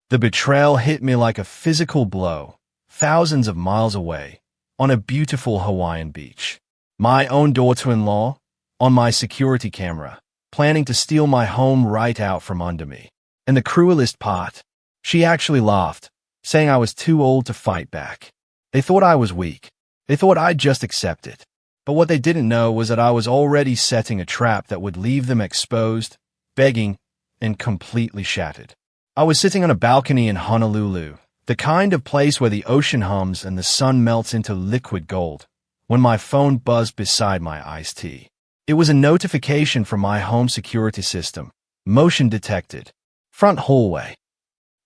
The betrayal hit me like a physical blow, thousands of miles away, on a beautiful Hawaiian beach. My own daughter-in-law, on my security camera, planning to steal my home right out from under me. And the cruelest part, she actually laughed, saying I was too old to fight back. They thought I was weak. They thought I'd just accept it. But what they didn't know was that I was already setting a trap that would leave them exposed, begging, and completely shattered. I was sitting on a balcony in Honolulu, the kind of place where the ocean hums and the sun melts into liquid gold, when my phone buzzed beside my iced tea. It was a notification from my home security system, motion detected, front hallway.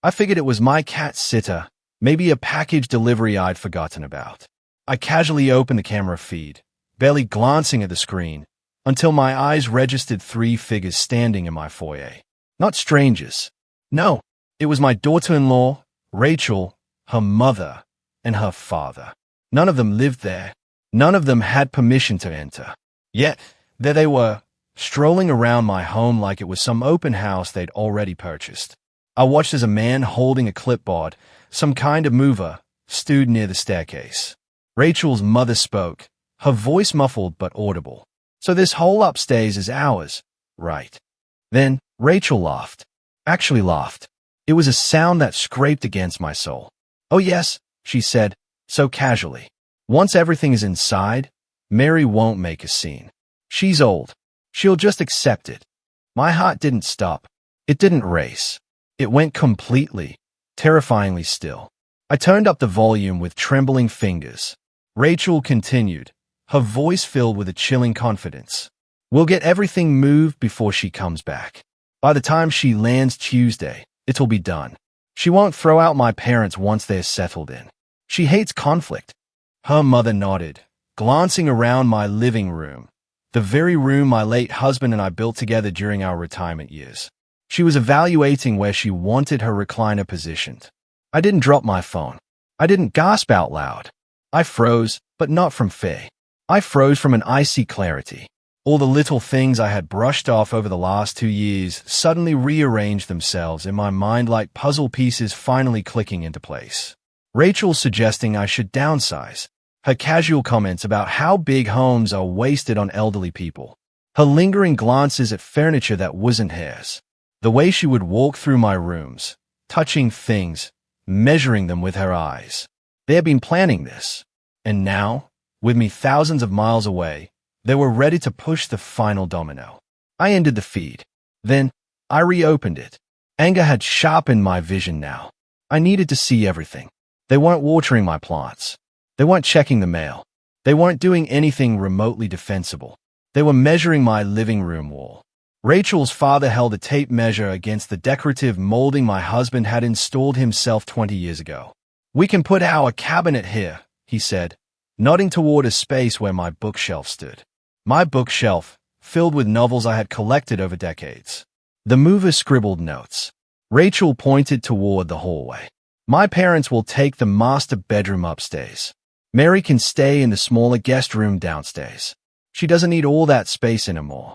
I figured it was my cat sitter, maybe a package delivery I'd forgotten about. I casually opened the camera feed, barely glancing at the screen, until my eyes registered 3 figures standing in my foyer. Not strangers. No, it was my daughter-in-law, Rachel, her mother, and her father. None of them lived there. None of them had permission to enter. Yet, there they were, strolling around my home like it was some open house they'd already purchased. I watched as a man holding a clipboard, some kind of mover, stood near the staircase. Rachel's mother spoke, her voice muffled but audible. "So this whole upstairs is ours, right?" Then Rachel laughed. Actually laughed. It was a sound that scraped against my soul. "Oh yes," she said, so casually. "Once everything is inside, Mary won't make a scene. She's old. She'll just accept it." My heart didn't stop. It didn't race. It went completely, terrifyingly still. I turned up the volume with trembling fingers. Rachel continued, her voice filled with a chilling confidence. "We'll get everything moved before she comes back. By the time she lands Tuesday, it'll be done. She won't throw out my parents once they're settled in. She hates conflict." Her mother nodded, glancing around my living room, the very room my late husband and I built together during our retirement years. She was evaluating where she wanted her recliner positioned. I didn't drop my phone. I didn't gasp out loud. I froze, but not from fear. I froze from an icy clarity. All the little things I had brushed off over the last 2 years suddenly rearranged themselves in my mind like puzzle pieces finally clicking into place. Rachel suggesting I should downsize. Her casual comments about how big homes are wasted on elderly people. Her lingering glances at furniture that wasn't hers. The way she would walk through my rooms, touching things, measuring them with her eyes. They had been planning this. And now, with me thousands of miles away, they were ready to push the final domino. I ended the feed. Then, I reopened it. Anger had sharpened my vision now. I needed to see everything. They weren't watering my plants. They weren't checking the mail. They weren't doing anything remotely defensible. They were measuring my living room wall. Rachel's father held a tape measure against the decorative molding my husband had installed himself 20 years ago. "We can put our cabinet here," he said, nodding toward a space where my bookshelf stood. My bookshelf, filled with novels I had collected over decades. The mover scribbled notes. Rachel pointed toward the hallway. "My parents will take the master bedroom upstairs. Mary can stay in the smaller guest room downstairs. She doesn't need all that space anymore."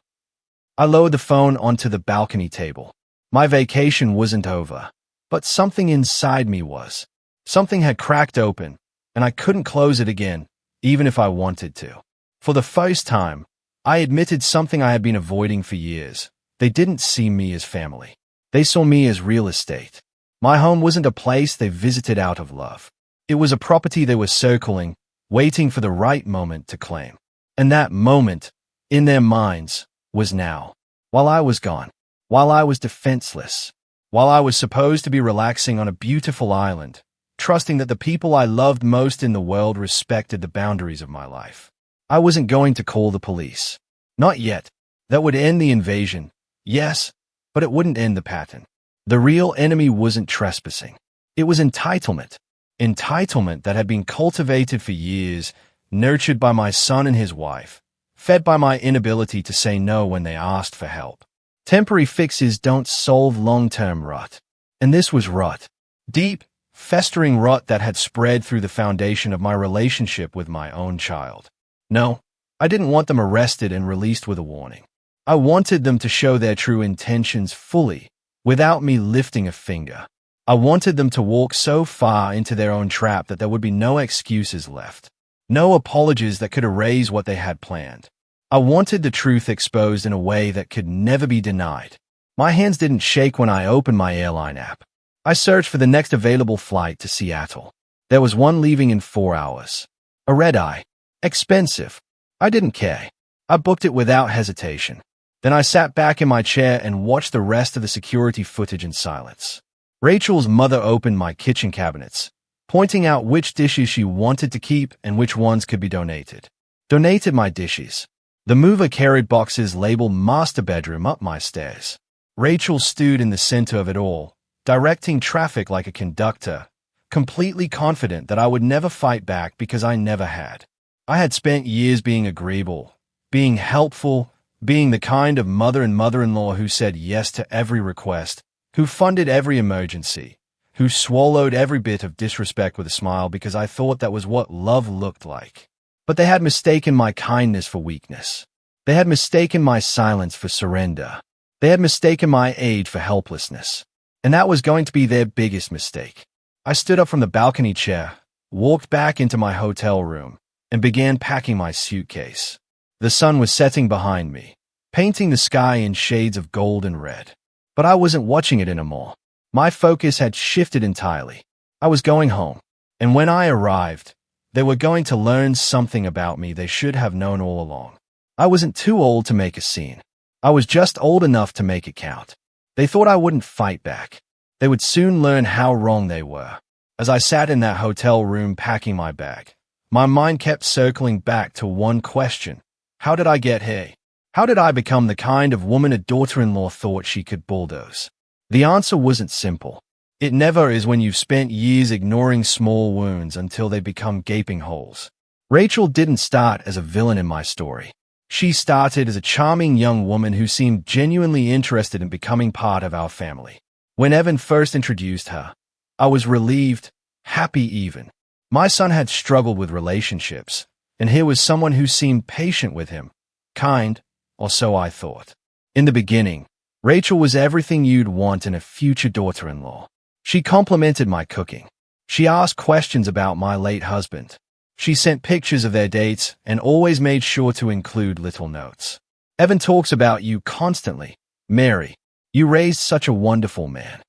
I lowered the phone onto the balcony table. My vacation wasn't over, but something inside me was. Something had cracked open, and I couldn't close it again, even if I wanted to. For the first time, I admitted something I had been avoiding for years. They didn't see me as family. They saw me as real estate. My home wasn't a place they visited out of love. It was a property they were circling, waiting for the right moment to claim. And that moment, in their minds, was now. While I was gone. While I was defenseless. While I was supposed to be relaxing on a beautiful island, trusting that the people I loved most in the world respected the boundaries of my life. I wasn't going to call the police. Not yet. That would end the invasion. Yes, but it wouldn't end the pattern. The real enemy wasn't trespassing. It was entitlement. Entitlement that had been cultivated for years, nurtured by my son and his wife, fed by my inability to say no when they asked for help. Temporary fixes don't solve long-term rot. And this was rot. Deep, festering rot that had spread through the foundation of my relationship with my own child. No, I didn't want them arrested and released with a warning. I wanted them to show their true intentions fully, without me lifting a finger. I wanted them to walk so far into their own trap that there would be no excuses left. No apologies that could erase what they had planned. I wanted the truth exposed in a way that could never be denied. My hands didn't shake when I opened my airline app. I searched for the next available flight to Seattle. There was one leaving in 4 hours. A red-eye. Expensive. I didn't care. I booked it without hesitation. Then I sat back in my chair and watched the rest of the security footage in silence. Rachel's mother opened my kitchen cabinets, pointing out which dishes she wanted to keep and which ones could be donated. Donated my dishes. The mover carried boxes labeled master bedroom up my stairs. Rachel stood in the center of it all, directing traffic like a conductor, completely confident that I would never fight back because I never had. I had spent years being agreeable, being helpful, being the kind of mother and mother-in-law who said yes to every request, who funded every emergency, who swallowed every bit of disrespect with a smile because I thought that was what love looked like. But they had mistaken my kindness for weakness. They had mistaken my silence for surrender. They had mistaken my aid for helplessness. And that was going to be their biggest mistake. I stood up from the balcony chair, walked back into my hotel room, and began packing my suitcase. The sun was setting behind me, painting the sky in shades of gold and red. But I wasn't watching it anymore. My focus had shifted entirely. I was going home. And when I arrived, they were going to learn something about me they should have known all along. I wasn't too old to make a scene. I was just old enough to make it count. They thought I wouldn't fight back. They would soon learn how wrong they were. As I sat in that hotel room packing my bag, my mind kept circling back to one question. How did I get here? How did I become the kind of woman a daughter-in-law thought she could bulldoze? The answer wasn't simple. It never is when you've spent years ignoring small wounds until they become gaping holes. Rachel didn't start as a villain in my story. She started as a charming young woman who seemed genuinely interested in becoming part of our family. When Evan first introduced her, I was relieved, happy even. My son had struggled with relationships, and here was someone who seemed patient with him, kind, or so I thought. In the beginning, Rachel was everything you'd want in a future daughter-in-law. She complimented my cooking. She asked questions about my late husband. She sent pictures of their dates and always made sure to include little notes. Evan talks about you constantly. Mary, you raised such a wonderful man.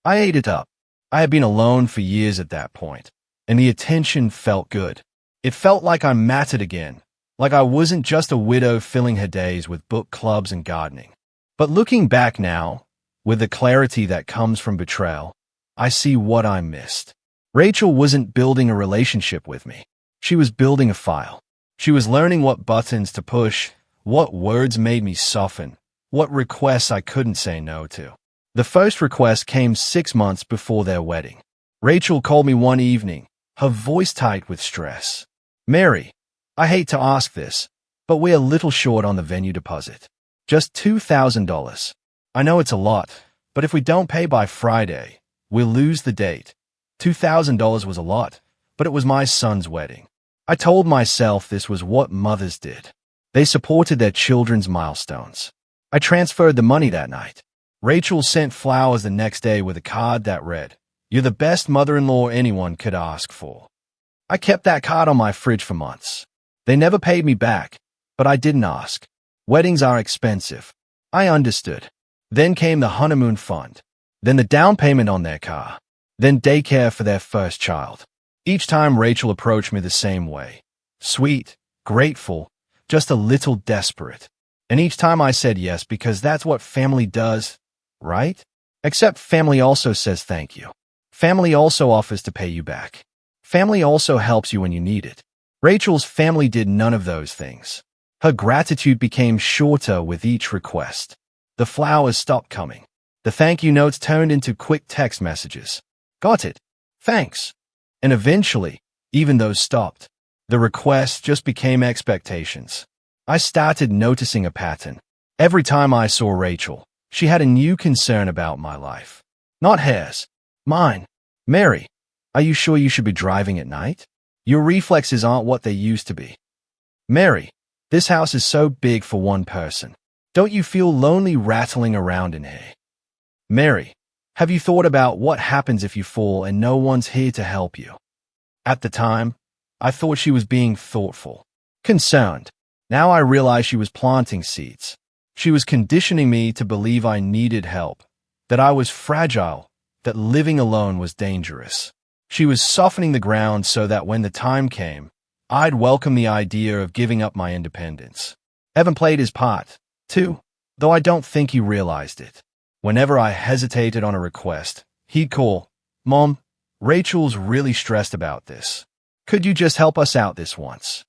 I ate it up. I had been alone for years at that point, and the attention felt good. It felt like I mattered again, like I wasn't just a widow filling her days with book clubs and gardening. But looking back now, with the clarity that comes from betrayal, I see what I missed. Rachel wasn't building a relationship with me. She was building a file. She was learning what buttons to push, what words made me soften, what requests I couldn't say no to. The first request came 6 months before their wedding. Rachel called me one evening, her voice tight with stress. Mary, I hate to ask this, but we're a little short on the venue deposit. Just $2,000. I know it's a lot, but if we don't pay by Friday, we'll lose the date. $2,000 was a lot, but it was my son's wedding. I told myself this was what mothers did. They supported their children's milestones. I transferred the money that night. Rachel sent flowers the next day with a card that read, "You're the best mother-in-law anyone could ask for." I kept that card on my fridge for months. They never paid me back, but I didn't ask. Weddings are expensive. I understood. Then came the honeymoon fund. Then the down payment on their car. Then daycare for their first child. Each time Rachel approached me the same way. Sweet, grateful, just a little desperate. And each time I said yes because that's what family does, right? Except family also says thank you. Family also offers to pay you back. Family also helps you when you need it. Rachel's family did none of those things. Her gratitude became shorter with each request. The flowers stopped coming. The thank you notes turned into quick text messages. Got it. Thanks. And eventually, even those stopped. The requests just became expectations. I started noticing a pattern. Every time I saw Rachel, she had a new concern about my life. Not hers. Mine. Mary, are you sure you should be driving at night? Your reflexes aren't what they used to be. Mary, this house is so big for one person. Don't you feel lonely rattling around in here? Mary, Have you thought about what happens if you fall and no one's here to help you? At the time, I thought she was being thoughtful, concerned. Now I realize she was planting seeds. She was conditioning me to believe I needed help, that I was fragile, that living alone was dangerous. She was softening the ground so that when the time came, I'd welcome the idea of giving up my independence. Evan played his part, too, though I don't think he realized it. Whenever I hesitated on a request, he'd call, "Mom, Rachel's really stressed about this. Could you just help us out this once?"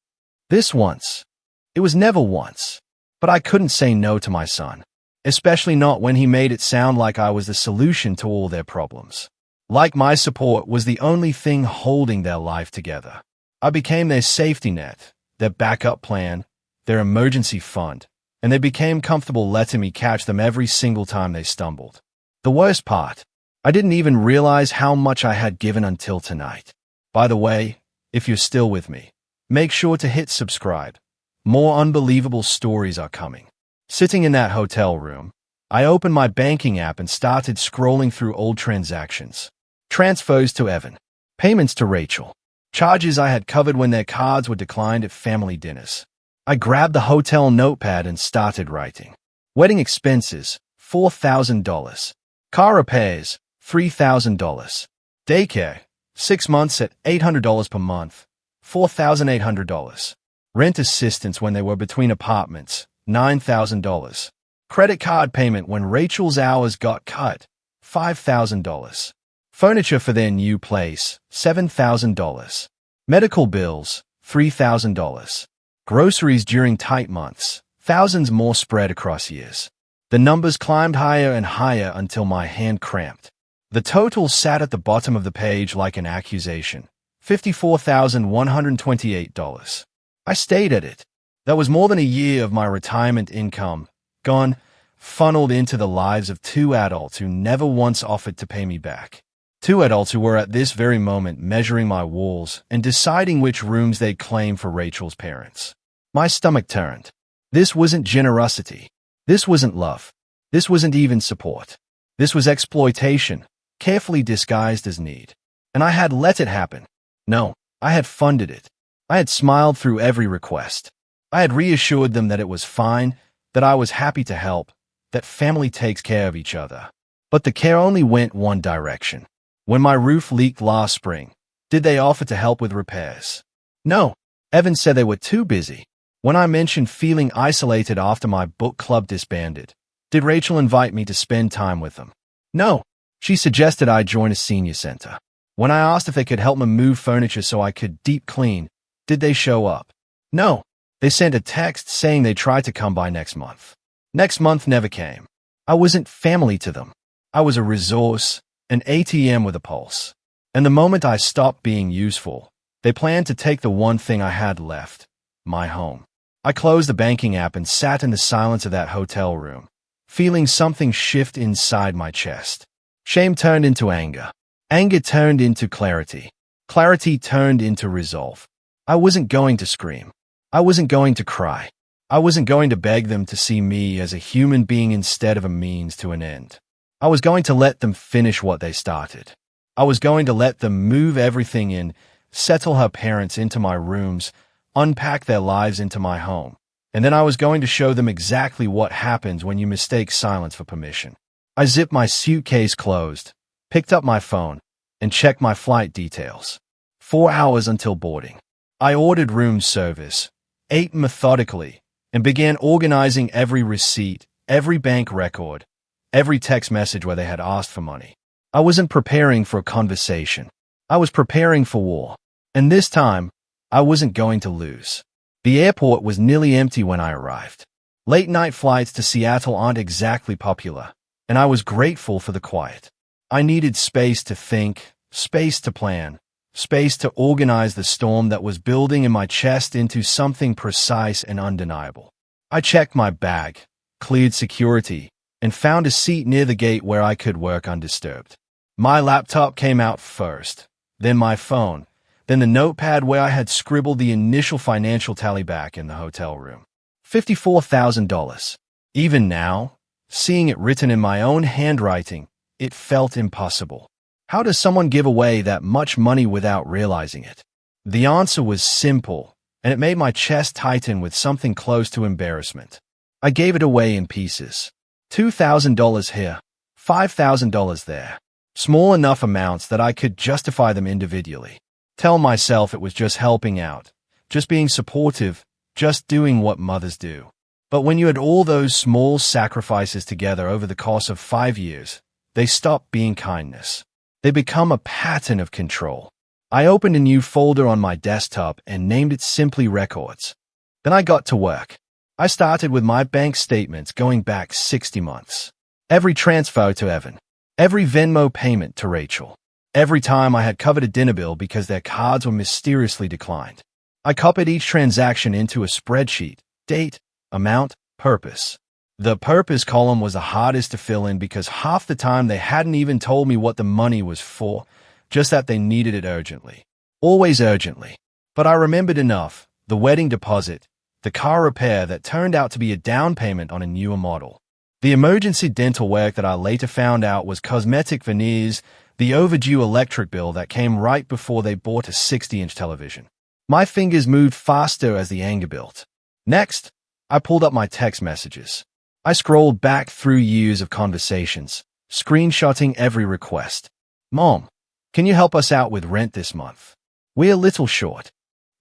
This once. It was never once. But I couldn't say no to my son, especially not when he made it sound like I was the solution to all their problems. Like my support was the only thing holding their life together. I became their safety net, their backup plan, their emergency fund, and they became comfortable letting me catch them every single time they stumbled. The worst part, I didn't even realize how much I had given until tonight. By the way, if you're still with me, make sure to hit subscribe. More unbelievable stories are coming. Sitting in that hotel room, I opened my banking app and started scrolling through old transactions. Transfers to Evan, payments to Rachel, charges I had covered when their cards were declined at family dinners. I grabbed the hotel notepad and started writing. Wedding expenses, $4,000. Car repairs, $3,000. Daycare, 6 months at $800 per month, $4,800. Rent assistance when they were between apartments, $9,000. Credit card payment when Rachel's hours got cut, $5,000. Furniture for their new place, $7,000. Medical bills, $3,000. Groceries during tight months, thousands more spread across years. The numbers climbed higher and higher until my hand cramped. The total sat at the bottom of the page like an accusation, $54,128. I stayed at it. That was more than a year of my retirement income, gone, funneled into the lives of two adults who never once offered to pay me back. Two adults who were at this very moment measuring my walls and deciding which rooms they'd claim for Rachel's parents. My stomach turned. This wasn't generosity. This wasn't love. This wasn't even support. This was exploitation, carefully disguised as need. And I had let it happen. No, I had funded it. I had smiled through every request. I had reassured them that it was fine, that I was happy to help, that family takes care of each other. But the care only went one direction. When my roof leaked last spring, did they offer to help with repairs? No. Evan said they were too busy. When I mentioned feeling isolated after my book club disbanded, did Rachel invite me to spend time with them? No. She suggested I join a senior center. When I asked if they could help me move furniture so I could deep clean, did they show up? No. They sent a text saying they tried to come by next month. Next month never came. I wasn't family to them. I was a resource, an ATM with a pulse. And the moment I stopped being useful, they planned to take the one thing I had left, my home. I closed the banking app and sat in the silence of that hotel room, feeling something shift inside my chest. Shame turned into anger. Anger turned into clarity. Clarity turned into resolve. I wasn't going to scream. I wasn't going to cry. I wasn't going to beg them to see me as a human being instead of a means to an end. I was going to let them finish what they started. I was going to let them move everything in, settle her parents into my rooms, unpack their lives into my home. And then I was going to show them exactly what happens when you mistake silence for permission. I zipped my suitcase closed, picked up my phone, and checked my flight details. 4 hours until boarding. I ordered room service, ate methodically, and began organizing every receipt, every bank record, every text message where they had asked for money. I wasn't preparing for a conversation. I was preparing for war. And this time, I wasn't going to lose. The airport was nearly empty when I arrived. Late-night flights to Seattle aren't exactly popular, and I was grateful for the quiet. I needed space to think, space to plan, space to organize the storm that was building in my chest into something precise and undeniable. I checked my bag, cleared security, and found a seat near the gate where I could work undisturbed. My laptop came out first, then my phone, then the notepad where I had scribbled the initial financial tally back in the hotel room. $54,000. Even now, seeing it written in my own handwriting, It felt impossible. How does someone give away that much money without realizing it? The answer was simple, and it made my chest tighten with something close to embarrassment. I gave it away in pieces. $2,000 here, $5,000 there. Small enough amounts that I could justify them individually. Tell myself it was just helping out, just being supportive, just doing what mothers do. But when you add all those small sacrifices together over the course of 5 years, they stop being kindness. They become a pattern of control. I opened a new folder on my desktop and named it simply Records. Then I got to work. I started with my bank statements going back 60 months. Every transfer to Evan. Every Venmo payment to Rachel. Every time I had covered a dinner bill because their cards were mysteriously declined. I copied each transaction into a spreadsheet. Date, amount, purpose. The purpose column was the hardest to fill in because half the time they hadn't even told me what the money was for, just that they needed it urgently. Always urgently. But I remembered enough, the wedding deposit, the car repair that turned out to be a down payment on a newer model. The emergency dental work that I later found out was cosmetic veneers, the overdue electric bill that came right before they bought a 60-inch television. My fingers moved faster as the anger built. Next, I pulled up my text messages. I scrolled back through years of conversations, screenshotting every request. Mom, can you help us out with rent this month? We're a little short.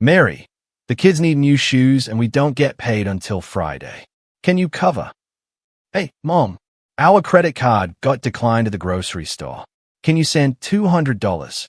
Mary, the kids need new shoes and we don't get paid until Friday. Can you cover? Hey, Mom, our credit card got declined at the grocery store. Can you send $200?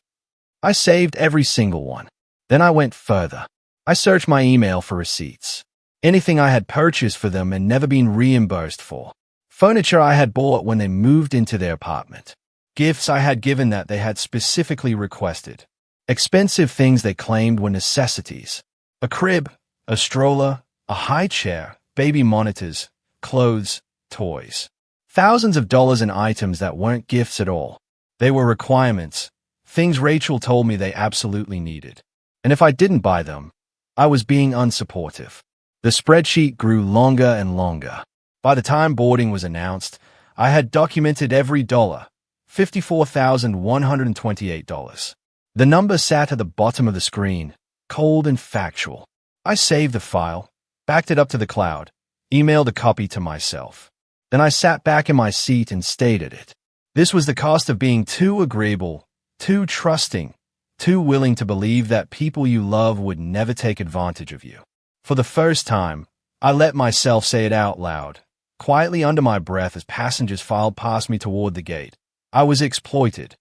I saved every single one. Then I went further. I searched my email for receipts. Anything I had purchased for them and never been reimbursed for. Furniture I had bought when they moved into their apartment. Gifts I had given that they had specifically requested. Expensive things they claimed were necessities. A crib, a stroller, a high chair, baby monitors, clothes, toys. Thousands of dollars in items that weren't gifts at all. They were requirements, things Rachel told me they absolutely needed. And if I didn't buy them, I was being unsupportive. The spreadsheet grew longer and longer. By the time boarding was announced, I had documented every dollar, $54,128. The number sat at the bottom of the screen, cold and factual. I saved the file, backed it up to the cloud, emailed a copy to myself. Then I sat back in my seat and stared at it. This was the cost of being too agreeable, too trusting, too willing to believe that people you love would never take advantage of you. For the first time, I let myself say it out loud, quietly under my breath as passengers filed past me toward the gate. I was exploited.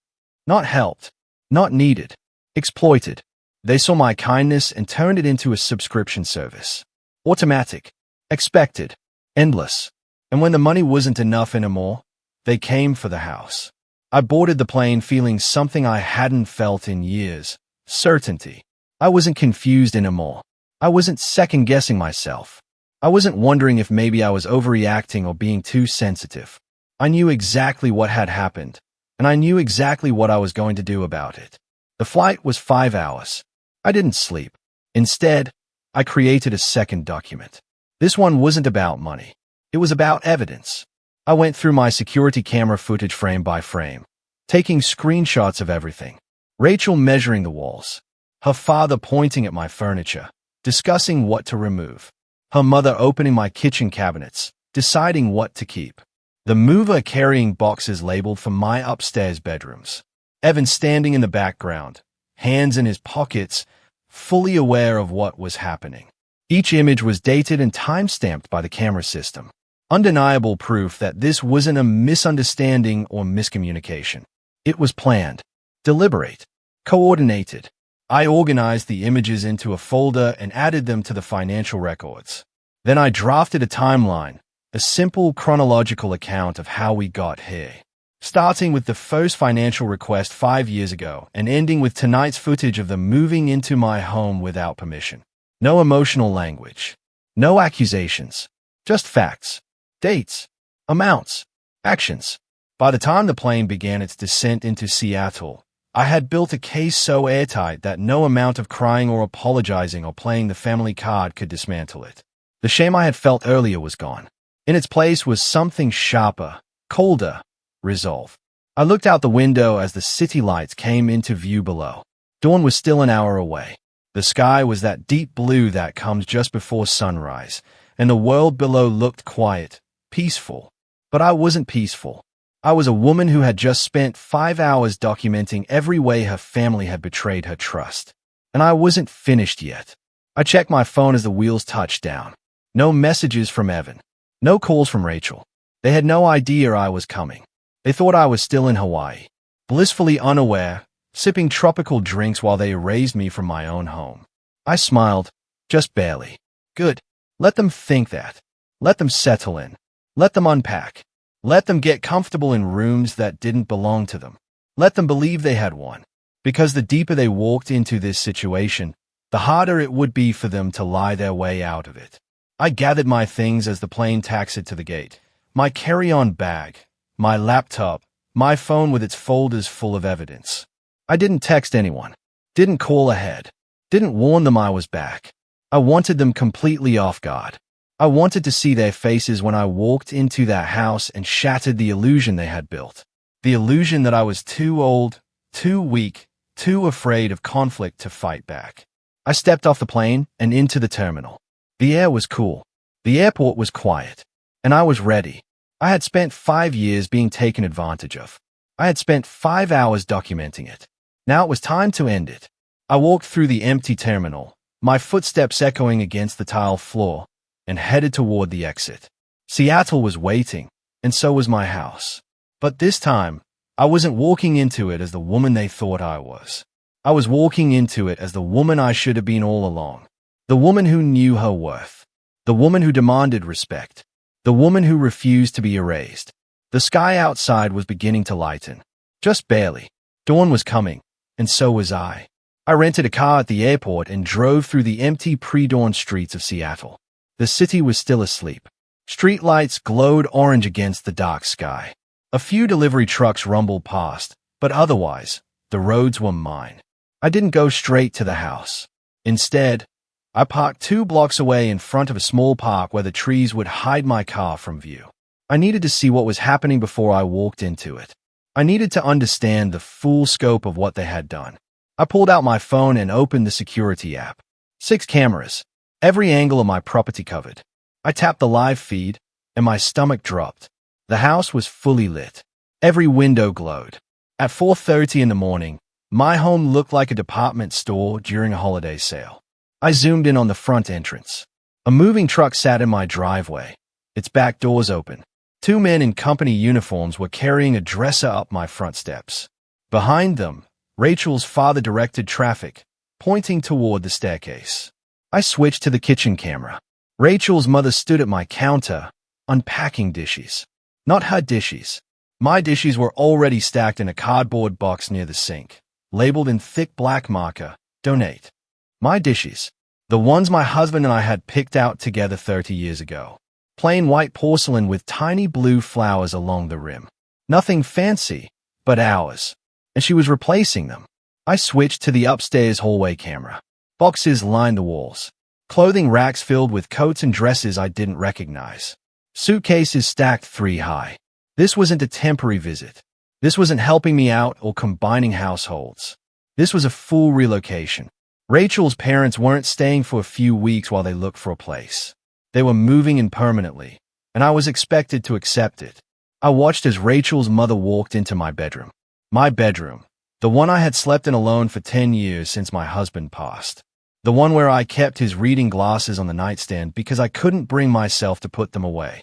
Not helped. Not needed. Exploited. They saw my kindness and turned it into a subscription service. Automatic. Expected. Endless. And when the money wasn't enough anymore, they came for the house. I boarded the plane feeling something I hadn't felt in years. Certainty. I wasn't confused anymore. I wasn't second-guessing myself. I wasn't wondering if maybe I was overreacting or being too sensitive. I knew exactly what had happened, and I knew exactly what I was going to do about it. The flight was 5 hours. I didn't sleep. Instead, I created a second document. This one wasn't about money. It was about evidence. I went through my security camera footage frame by frame, taking screenshots of everything. Rachel measuring the walls. Her father pointing at my furniture, discussing what to remove. Her mother opening my kitchen cabinets, deciding what to keep. The mover carrying boxes labeled for my upstairs bedrooms. Evan standing in the background, hands in his pockets, fully aware of what was happening. Each image was dated and time-stamped by the camera system. Undeniable proof that this wasn't a misunderstanding or miscommunication. It was planned, deliberate, coordinated. I organized the images into a folder and added them to the financial records. Then I drafted a timeline, a simple chronological account of how we got here, starting with the first financial request 5 years ago and ending with tonight's footage of them moving into my home without permission. No emotional language, no accusations, just facts, dates, amounts, actions. By the time the plane began its descent into Seattle, I had built a case so airtight that no amount of crying or apologizing or playing the family card could dismantle it. The shame I had felt earlier was gone. In its place was something sharper, colder, resolve. I looked out the window as the city lights came into view below. Dawn was still an hour away. The sky was that deep blue that comes just before sunrise, and the world below looked quiet, peaceful. But I wasn't peaceful. I was a woman who had just spent 5 hours documenting every way her family had betrayed her trust. And I wasn't finished yet. I checked my phone as the wheels touched down. No messages from Evan. No calls from Rachel. They had no idea I was coming. They thought I was still in Hawaii, blissfully unaware, sipping tropical drinks while they erased me from my own home. I smiled, just barely. Good. Let them think that. Let them settle in. Let them unpack. Let them get comfortable in rooms that didn't belong to them. Let them believe they had one. Because the deeper they walked into this situation, the harder it would be for them to lie their way out of it. I gathered my things as the plane taxied to the gate. My carry-on bag, my laptop, my phone with its folders full of evidence. I didn't text anyone, didn't call ahead, didn't warn them I was back. I wanted them completely off guard. I wanted to see their faces when I walked into that house and shattered the illusion they had built. The illusion that I was too old, too weak, too afraid of conflict to fight back. I stepped off the plane and into the terminal. The air was cool. The airport was quiet. And I was ready. I had spent 5 years being taken advantage of. I had spent 5 hours documenting it. Now it was time to end it. I walked through the empty terminal, my footsteps echoing against the tile floor, and headed toward the exit. Seattle was waiting, and so was my house. But this time, I wasn't walking into it as the woman they thought I was. I was walking into it as the woman I should have been all along. The woman who knew her worth. The woman who demanded respect. The woman who refused to be erased. The sky outside was beginning to lighten. Just barely. Dawn was coming, and so was I. I rented a car at the airport and drove through the empty pre-dawn streets of Seattle. The city was still asleep. Street lights glowed orange against the dark sky. A few delivery trucks rumbled past, but otherwise, the roads were mine. I didn't go straight to the house. Instead, I parked 2 blocks away in front of a small park where the trees would hide my car from view. I needed to see what was happening before I walked into it. I needed to understand the full scope of what they had done. I pulled out my phone and opened the security app. 6 cameras, every angle of my property covered. I tapped the live feed, and my stomach dropped. The house was fully lit. Every window glowed. At 4:30 in the morning, my home looked like a department store during a holiday sale. I zoomed in on the front entrance. A moving truck sat in my driveway, its back doors open. 2 men in company uniforms were carrying a dresser up my front steps. Behind them, Rachel's father directed traffic, pointing toward the staircase. I switched to the kitchen camera. Rachel's mother stood at my counter, unpacking dishes. Not her dishes. My dishes were already stacked in a cardboard box near the sink, labeled in thick black marker, "Donate." My dishes. The ones my husband and I had picked out together 30 years ago. Plain white porcelain with tiny blue flowers along the rim. Nothing fancy, but ours. And she was replacing them. I switched to the upstairs hallway camera. Boxes lined the walls. Clothing racks filled with coats and dresses I didn't recognize. Suitcases stacked 3 high. This wasn't a temporary visit. This wasn't helping me out or combining households. This was a full relocation. Rachel's parents weren't staying for a few weeks while they looked for a place. They were moving in permanently, and I was expected to accept it. I watched as Rachel's mother walked into my bedroom. My bedroom, the one I had slept in alone for 10 years since my husband passed. The one where I kept his reading glasses on the nightstand because I couldn't bring myself to put them away.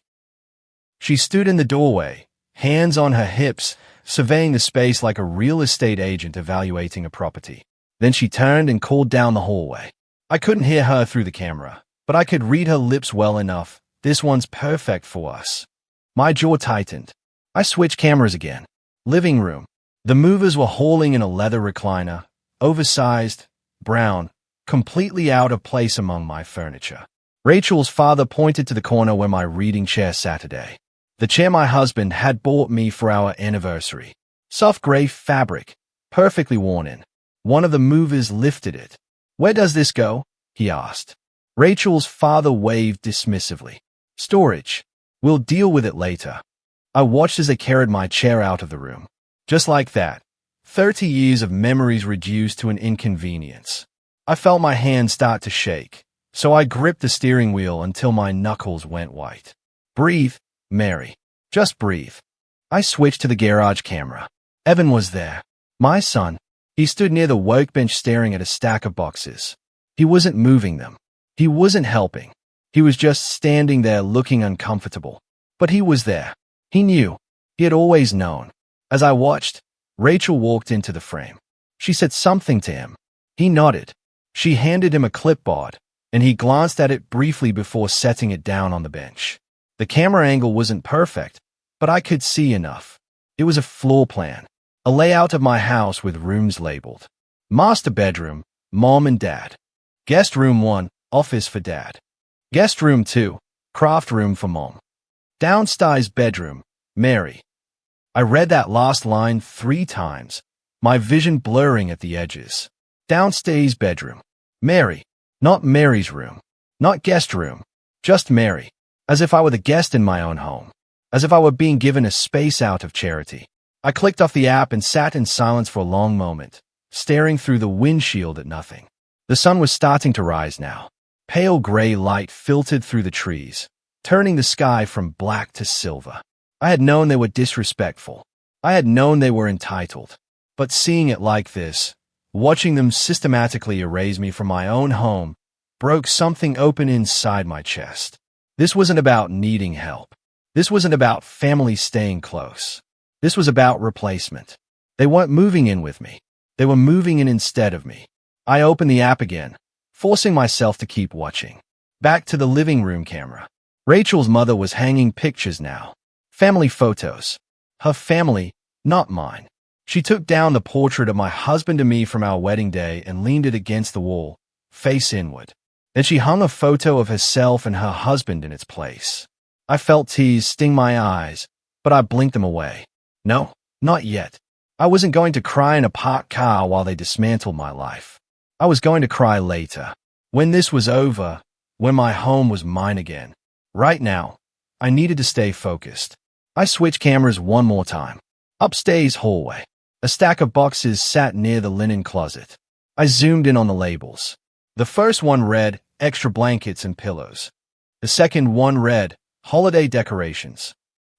She stood in the doorway, hands on her hips, surveying the space like a real estate agent evaluating a property. Then she turned and called down the hallway. I couldn't hear her through the camera, but I could read her lips well enough. "This one's perfect for us." My jaw tightened. I switched cameras again. Living room. The movers were hauling in a leather recliner, oversized, brown, completely out of place among my furniture. Rachel's father pointed to the corner where my reading chair sat today. The chair my husband had bought me for our anniversary. Soft gray fabric, perfectly worn in. One of the movers lifted it. "Where does this go?" he asked. Rachel's father waved dismissively. "Storage. We'll deal with it later." I watched as they carried my chair out of the room. Just like that, 30 years of memories reduced to an inconvenience. I felt my hand start to shake, so I gripped the steering wheel until my knuckles went white. Breathe, Mary. Just breathe. I switched to the garage camera. Evan was there. My son. He stood near the workbench staring at a stack of boxes. He wasn't moving them. He wasn't helping. He was just standing there looking uncomfortable. But he was there. He knew. He had always known. As I watched, Rachel walked into the frame. She said something to him. He nodded. She handed him a clipboard, and he glanced at it briefly before setting it down on the bench. The camera angle wasn't perfect, but I could see enough. It was a floor plan, a layout of my house with rooms labeled. Master bedroom, Mom and Dad. Guest room 1, office for Dad. Guest room 2, craft room for Mom. Downstairs bedroom, Mary. I read that last line 3 times, my vision blurring at the edges. Downstairs bedroom, Mary. Not Mary's room. Not guest room. Just Mary. As if I were the guest in my own home. As if I were being given a space out of charity. I clicked off the app and sat in silence for a long moment, staring through the windshield at nothing. The sun was starting to rise now. Pale gray light filtered through the trees, turning the sky from black to silver. I had known they were disrespectful. I had known they were entitled. But seeing it like this, watching them systematically erase me from my own home, broke something open inside my chest. This wasn't about needing help. This wasn't about family staying close. This was about replacement. They weren't moving in with me. They were moving in instead of me. I opened the app again, forcing myself to keep watching. Back to the living room camera. Rachel's mother was hanging pictures now. Family photos. Her family, not mine. She took down the portrait of my husband and me from our wedding day and leaned it against the wall, face inward. Then she hung a photo of herself and her husband in its place. I felt tears sting my eyes, but I blinked them away. No, not yet. I wasn't going to cry in a parked car while they dismantled my life. I was going to cry later. When this was over, when my home was mine again. Right now, I needed to stay focused. I switched cameras one more time. Upstairs hallway. A stack of boxes sat near the linen closet. I zoomed in on the labels. The first one read, extra blankets and pillows. The second one read, holiday decorations.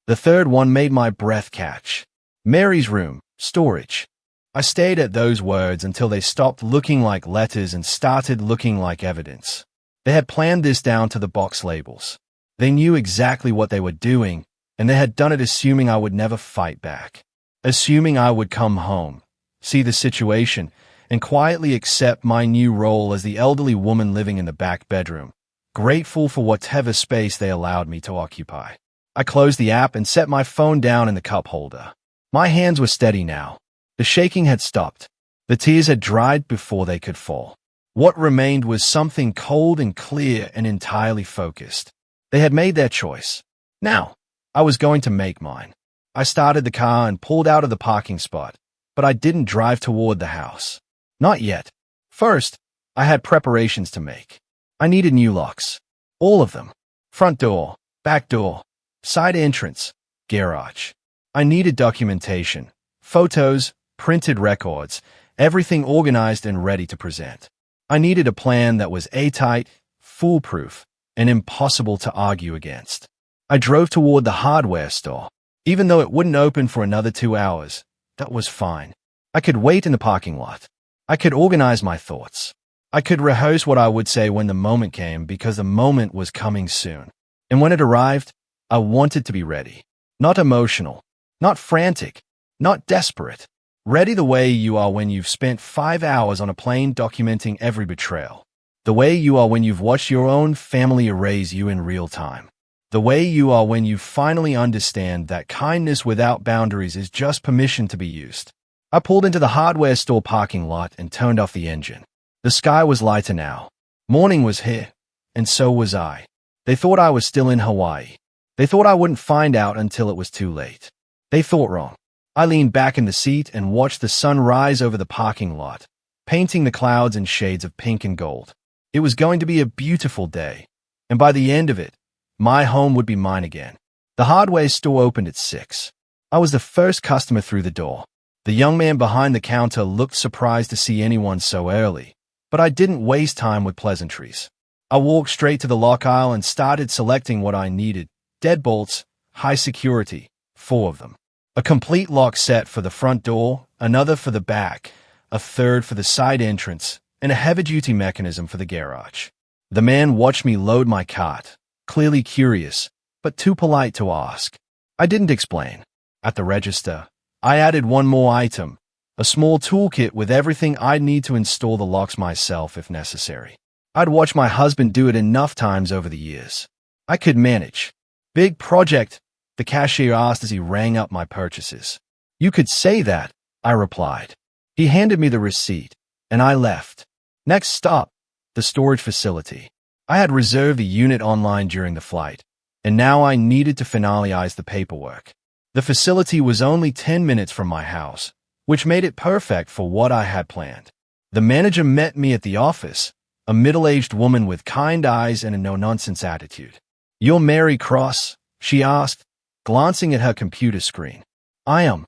The third one made my breath catch. Mary's room, storage. I stayed at those words until they stopped looking like letters and started looking like evidence. They had planned this down to the box labels. They knew exactly what they were doing, and they had done it assuming I would never fight back. Assuming I would come home, see the situation, and quietly accept my new role as the elderly woman living in the back bedroom, grateful for whatever space they allowed me to occupy. I closed the app and set my phone down in the cup holder. My hands were steady now. The shaking had stopped. The tears had dried before they could fall. What remained was something cold and clear and entirely focused. They had made their choice. Now, I was going to make mine. I started the car and pulled out of the parking spot, but I didn't drive toward the house. Not yet. First, I had preparations to make. I needed new locks. All of them. Front door, back door, side entrance, garage. I needed documentation, photos, printed records, everything organized and ready to present. I needed a plan that was airtight, foolproof, and impossible to argue against. I drove toward the hardware store. Even though it wouldn't open for another 2 hours, that was fine. I could wait in the parking lot. I could organize my thoughts. I could rehearse what I would say when the moment came because the moment was coming soon. And when it arrived, I wanted to be ready. Not emotional, not frantic, not desperate. Ready the way you are when you've spent 5 hours on a plane documenting every betrayal. The way you are when you've watched your own family erase you in real time. The way you are when you finally understand that kindness without boundaries is just permission to be used. I pulled into the hardware store parking lot and turned off the engine. The sky was lighter now. Morning was here, and so was I. They thought I was still in Hawaii. They thought I wouldn't find out until it was too late. They thought wrong. I leaned back in the seat and watched the sun rise over the parking lot, painting the clouds in shades of pink and gold. It was going to be a beautiful day, and by the end of it, my home would be mine again. The hardware store opened at 6. I was the first customer through the door. The young man behind the counter looked surprised to see anyone so early, but I didn't waste time with pleasantries. I walked straight to the lock aisle and started selecting what I needed. Deadbolts, high security, 4 of them. A complete lock set for the front door, another for the back, a third for the side entrance, and a heavy-duty mechanism for the garage. The man watched me load my cart, clearly curious, but too polite to ask. I didn't explain. At the register, I added one more item, a small toolkit with everything I'd need to install the locks myself if necessary. I'd watched my husband do it enough times over the years. I could manage. Big project, the cashier asked as he rang up my purchases. You could say that, I replied. He handed me the receipt, and I left. Next stop, the storage facility. I had reserved a unit online during the flight, and now I needed to finalize the paperwork. The facility was only 10 minutes from my house, which made it perfect for what I had planned. The manager met me at the office, a middle-aged woman with kind eyes and a no-nonsense attitude. You're Mary Cross? She asked, glancing at her computer screen. I am.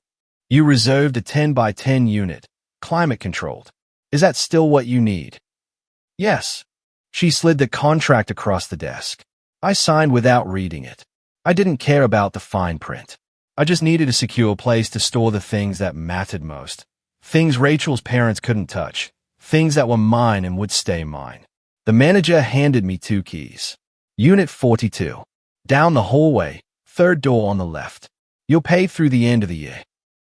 You reserved a 10 by 10 unit, climate-controlled. Is that still what you need? Yes. She slid the contract across the desk. I signed without reading it. I didn't care about the fine print. I just needed a secure place to store the things that mattered most. Things Rachel's parents couldn't touch. Things that were mine and would stay mine. The manager handed me 2 keys. Unit 42. Down the hallway, 3rd door on the left. You'll pay through the end of the year.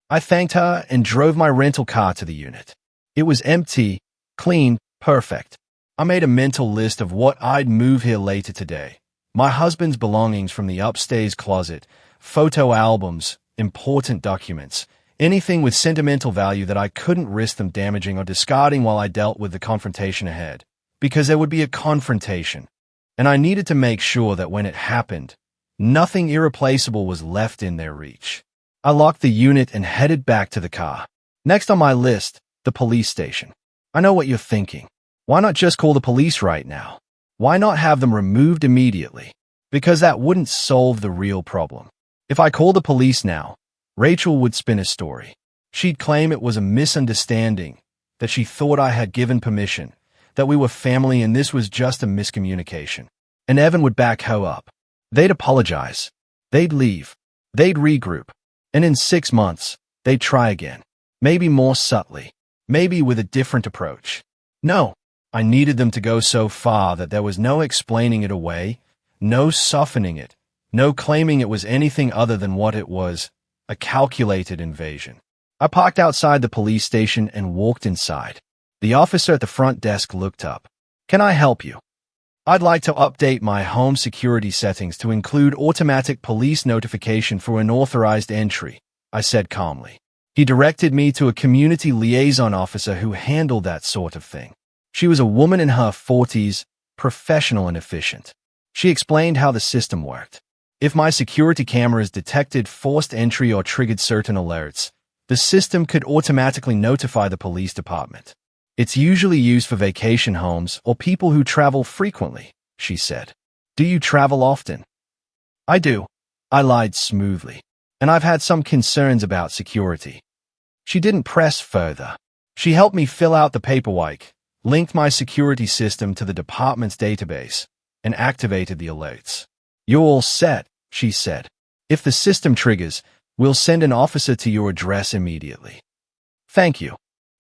I thanked her and drove my rental car to the unit. It was empty, clean, perfect. I made a mental list of what I'd move here later today. My husband's belongings from the upstairs closet, photo albums, important documents, anything with sentimental value that I couldn't risk them damaging or discarding while I dealt with the confrontation ahead. Because there would be a confrontation, and I needed to make sure that when it happened, nothing irreplaceable was left in their reach. I locked the unit and headed back to the car. Next on my list, the police station. I know what you're thinking. Why not just call the police right now? Why not have them removed immediately? Because that wouldn't solve the real problem. If I called the police now, Rachel would spin a story. She'd claim it was a misunderstanding, that she thought I had given permission, that we were family and this was just a miscommunication. And Evan would back her up. They'd apologize. They'd leave. They'd regroup. And in 6 months, they'd try again. Maybe more subtly. Maybe with a different approach. No, I needed them to go so far that there was no explaining it away, no softening it, no claiming it was anything other than what it was, a calculated invasion. I parked outside the police station and walked inside. The officer at the front desk looked up. Can I help you? I'd like to update my home security settings to include automatic police notification for unauthorized entry, I said calmly. He directed me to a community liaison officer who handled that sort of thing. She was a woman in her 40s, professional and efficient. She explained how the system worked. If my security cameras detected forced entry or triggered certain alerts, the system could automatically notify the police department. It's usually used for vacation homes or people who travel frequently, she said. Do you travel often? I do. I lied smoothly. And I've had some concerns about security. She didn't press further. She helped me fill out the paperwork, linked my security system to the department's database, and activated the alerts. You're all set, she said. If the system triggers, we'll send an officer to your address immediately. Thank you.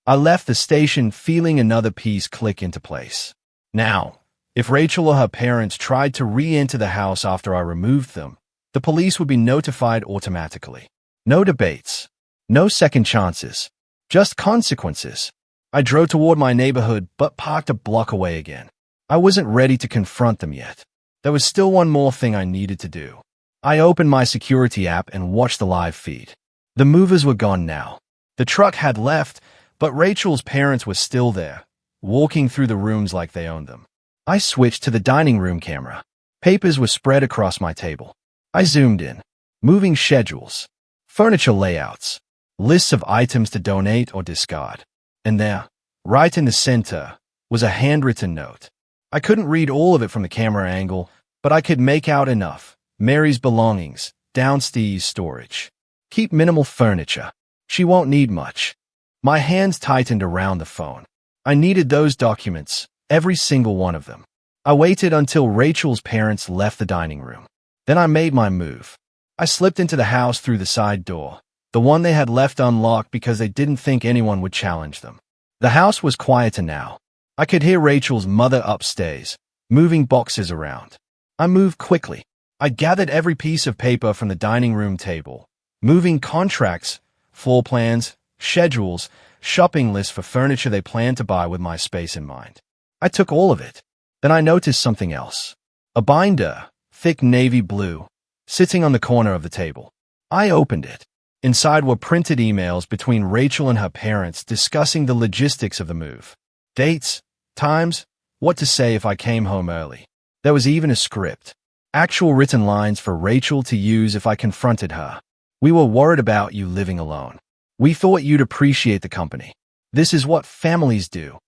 I left the station feeling another piece click into place. Now, if Rachel or her parents tried to re-enter the house after I removed them, the police would be notified automatically. No debates. No second chances. Just consequences. I drove toward my neighborhood but parked a block away again. I wasn't ready to confront them yet. There was still one more thing I needed to do. I opened my security app and watched the live feed. The movers were gone now. The truck had left, but Rachel's parents were still there, walking through the rooms like they owned them. I switched to the dining room camera. Papers were spread across my table. I zoomed in. Moving schedules. Furniture layouts. Lists of items to donate or discard. And there, right in the center, was a handwritten note. I couldn't read all of it from the camera angle, but I could make out enough. Mary's belongings, downstairs storage. Keep minimal furniture. She won't need much. My hands tightened around the phone. I needed those documents, every single one of them. I waited until Rachel's parents left the dining room. Then I made my move. I slipped into the house through the side door, the one they had left unlocked because they didn't think anyone would challenge them. The house was quieter now. I could hear Rachel's mother upstairs, moving boxes around. I moved quickly. I gathered every piece of paper from the dining room table, moving contracts, floor plans, schedules, shopping lists for furniture they planned to buy with my space in mind. I took all of it. Then I noticed something else. A binder, thick navy blue, sitting on the corner of the table. I opened it. Inside were printed emails between Rachel and her parents discussing the logistics of the move. Dates, times, what to say if I came home early. There was even a script. Actual written lines for Rachel to use if I confronted her. We were worried about you living alone. We thought you'd appreciate the company. This is what families do.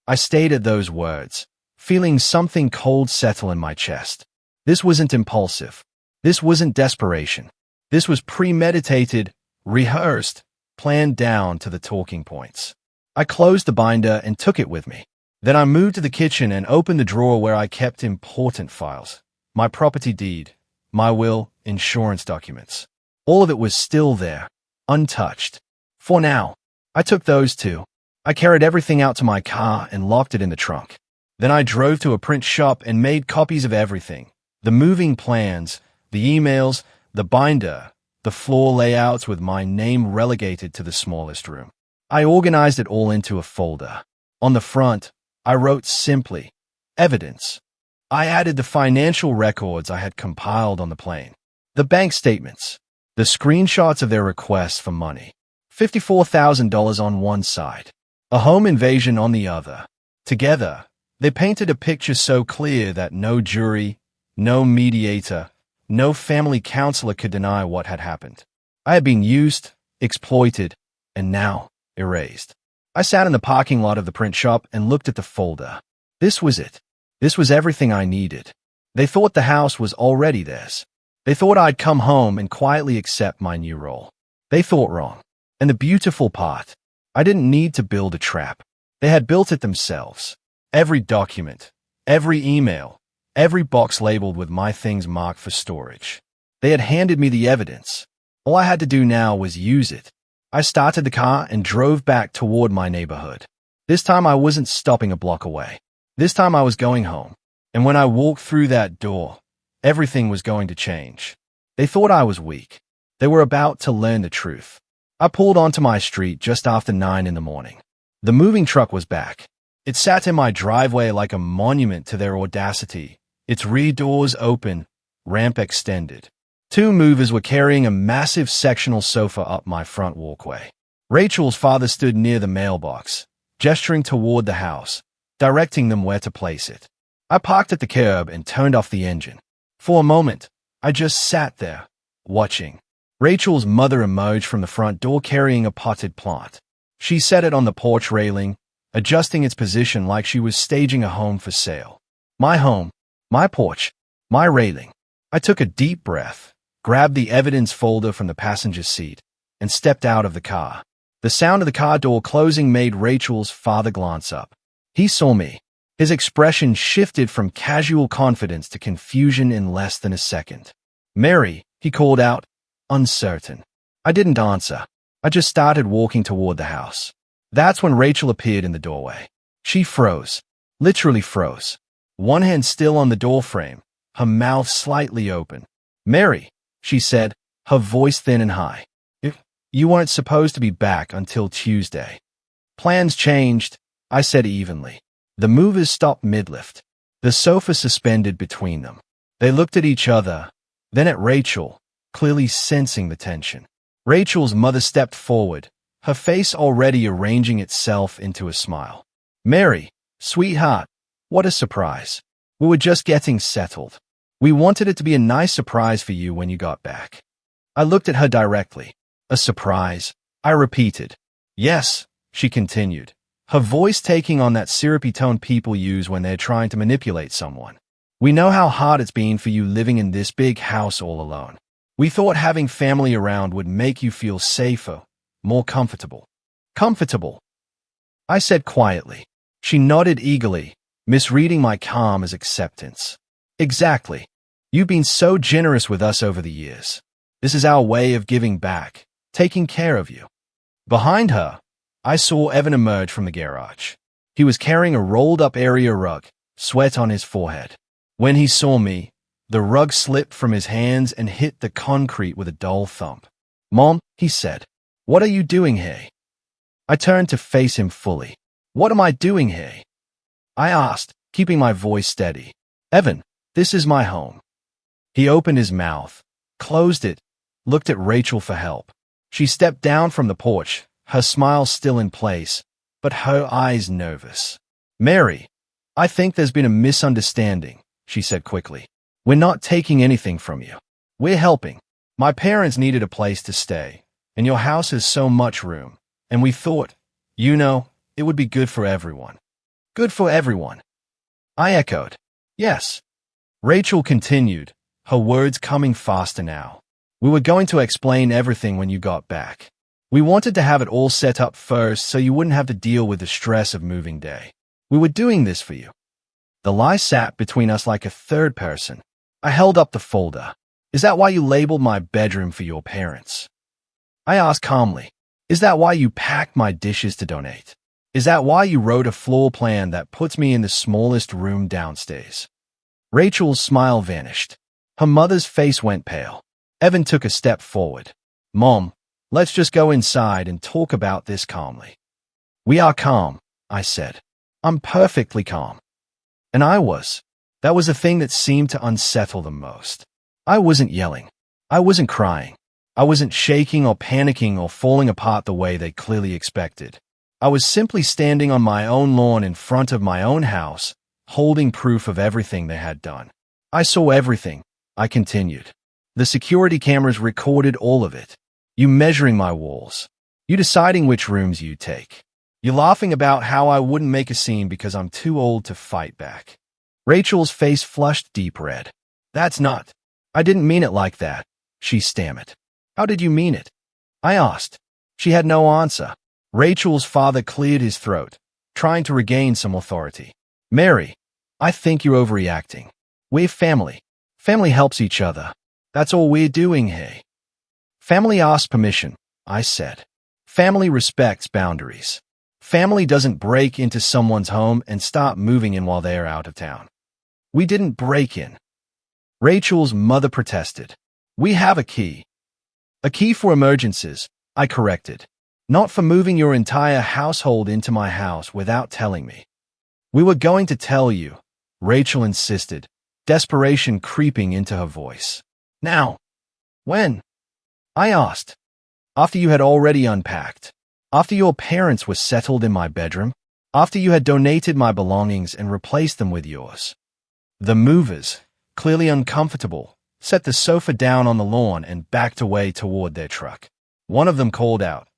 I stated those words, feeling something cold settle in my chest. This wasn't impulsive. This wasn't desperation. This was premeditated, rehearsed, planned down to the talking points. I closed the binder and took it with me. Then I moved to the kitchen and opened the drawer where I kept important files. My property deed, my will, insurance documents. All of it was still there, untouched. For now, I took those too. I carried everything out to my car and locked it in the trunk. Then I drove to a print shop and made copies of everything. The moving plans, the emails, the binder, the floor layouts with my name relegated to the smallest room. I organized it all into a folder. On the front, I wrote simply, evidence. I added the financial records I had compiled on the plane, the bank statements, the screenshots of their requests for money, $54,000 on one side, a home invasion on the other. Together, they painted a picture so clear that no jury, no mediator, no family counselor could deny what had happened. I had been used, exploited, and now erased. I sat in the parking lot of the print shop and looked at the folder. This was it. This was everything I needed. They thought the house was already theirs. They thought I'd come home and quietly accept my new role. They thought wrong. And the beautiful part, I didn't need to build a trap. They had built it themselves. Every document, every email, every box labeled with my things marked for storage. They had handed me the evidence. All I had to do now was use it. I started the car and drove back toward my neighborhood. This time I wasn't stopping a block away. This time I was going home. And when I walked through that door, everything was going to change. They thought I was weak. They were about to learn the truth. I pulled onto my street just after 9 in the morning. The moving truck was back. It sat in my driveway like a monument to their audacity. Its rear doors open, ramp extended. 2 movers were carrying a massive sectional sofa up my front walkway. Rachel's father stood near the mailbox, gesturing toward the house, directing them where to place it. I parked at the curb and turned off the engine. For a moment, I just sat there, watching. Rachel's mother emerged from the front door carrying a potted plant. She set it on the porch railing, adjusting its position like she was staging a home for sale. My home, my porch, my railing. I took a deep breath, grabbed the evidence folder from the passenger seat, and stepped out of the car. The sound of the car door closing made Rachel's father glance up. He saw me. His expression shifted from casual confidence to confusion in less than a second. "Mary," he called out, uncertain. I didn't answer. I just started walking toward the house. That's when Rachel appeared in the doorway. She froze. Literally froze. One hand still on the doorframe, her mouth slightly open. "Mary," she said, her voice thin and high. "You weren't supposed to be back until Tuesday." "Plans changed," I said evenly. The movers stopped mid-lift. The sofa suspended between them. They looked at each other, then at Rachel, clearly sensing the tension. Rachel's mother stepped forward, her face already arranging itself into a smile. "Mary, sweetheart, what a surprise. We were just getting settled. We wanted it to be a nice surprise for you when you got back." I looked at her directly. "A surprise," I repeated. "Yes," she continued, her voice taking on that syrupy tone people use when they're trying to manipulate someone. "We know how hard it's been for you living in this big house all alone. We thought having family around would make you feel safer, more comfortable. Comfortable, I said quietly. She nodded eagerly, misreading my calm as acceptance. Exactly. You've been so generous with us over the years. This is our way of giving back, taking care of you. Behind her, I saw Evan emerge from the garage. He was carrying a rolled-up area rug, sweat on his forehead. When he saw me, the rug slipped from his hands and hit the concrete with a dull thump. "Mom," he said, "what are you doing here?" I turned to face him fully. "What am I doing here?" I asked, keeping my voice steady. "Evan, this is my home." He opened his mouth, closed it, looked at Rachel for help. She stepped down from the porch, her smile still in place, but her eyes nervous. "Mary, I think there's been a misunderstanding," she said quickly. "We're not taking anything from you. We're helping. My parents needed a place to stay, and your house has so much room, and we thought, it would be good for everyone." "Good for everyone," I echoed. "Yes." Rachel continued, her words coming faster now. "We were going to explain everything when you got back. We wanted to have it all set up first so you wouldn't have to deal with the stress of moving day. We were doing this for you." The lie sat between us like a third person. I held up the folder. "Is that why you labeled my bedroom for your parents?" I asked calmly. "Is that why you packed my dishes to donate? Is that why you wrote a floor plan that puts me in the smallest room downstairs?" Rachel's smile vanished. Her mother's face went pale. Evan took a step forward. "Mom, let's just go inside and talk about this calmly." "We are calm," I said. "I'm perfectly calm." And I was. That was the thing that seemed to unsettle them most. I wasn't yelling. I wasn't crying. I wasn't shaking or panicking or falling apart the way they clearly expected. I was simply standing on my own lawn in front of my own house, holding proof of everything they had done. "I saw everything," I continued. "The security cameras recorded all of it. You measuring my walls. You deciding which rooms you take. You laughing about how I wouldn't make a scene because I'm too old to fight back." Rachel's face flushed deep red. "That's not. I didn't mean it like that," she stammered. "How did you mean it?" I asked. She had no answer. Rachel's father cleared his throat, trying to regain some authority. "Mary, I think you're overreacting. We're family. Family helps each other. That's all we're doing here." "Family asks permission," I said. "Family respects boundaries. Family doesn't break into someone's home and start moving in while they're out of town." "We didn't break in." Rachel's mother protested. "We have a key." "A key for emergencies," I corrected. "Not for moving your entire household into my house without telling me." "We were going to tell you," Rachel insisted, desperation creeping into her voice. "Now." "When?" I asked. "After you had already unpacked. After your parents were settled in my bedroom. After you had donated my belongings and replaced them with yours." The movers, clearly uncomfortable, set the sofa down on the lawn and backed away toward their truck. One of them called out,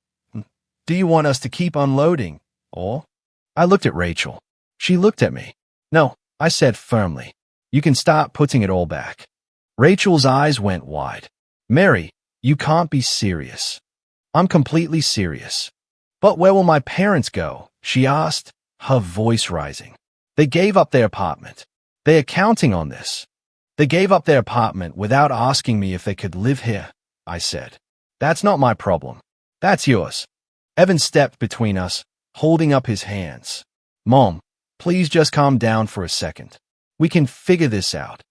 "Do you want us to keep unloading, or?" I looked at Rachel. She looked at me. "No," I said firmly. "You can start putting it all back." Rachel's eyes went wide. "Mary, you can't be serious." "I'm completely serious." "But where will my parents go?" she asked, her voice rising. "They gave up their apartment. They're counting on this." "They gave up their apartment without asking me if they could live here," I said. "That's not my problem. That's yours." Evan stepped between us, holding up his hands. "Mom, please just calm down for a second. We can figure this out."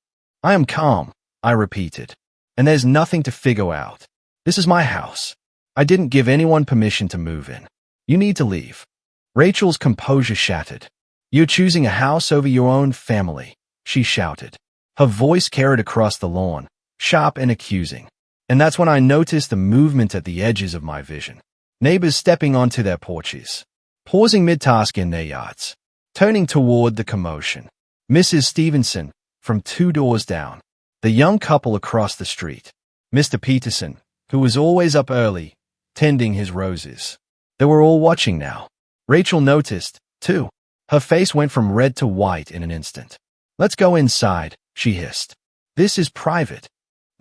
"I am calm," I repeated. "And there's nothing to figure out. This is my house. I didn't give anyone permission to move in. You need to leave." Rachel's composure shattered. "You're choosing a house over your own family," she shouted. Her voice carried across the lawn, sharp and accusing. And that's when I noticed the movement at the edges of my vision. Neighbors stepping onto their porches, pausing mid-task in their yards, turning toward the commotion. Mrs. Stevenson, from 2 doors down. The young couple across the street. Mr. Peterson, who was always up early, tending his roses. They were all watching now. Rachel noticed, too. Her face went from red to white in an instant. "Let's go inside," she hissed. "This is private."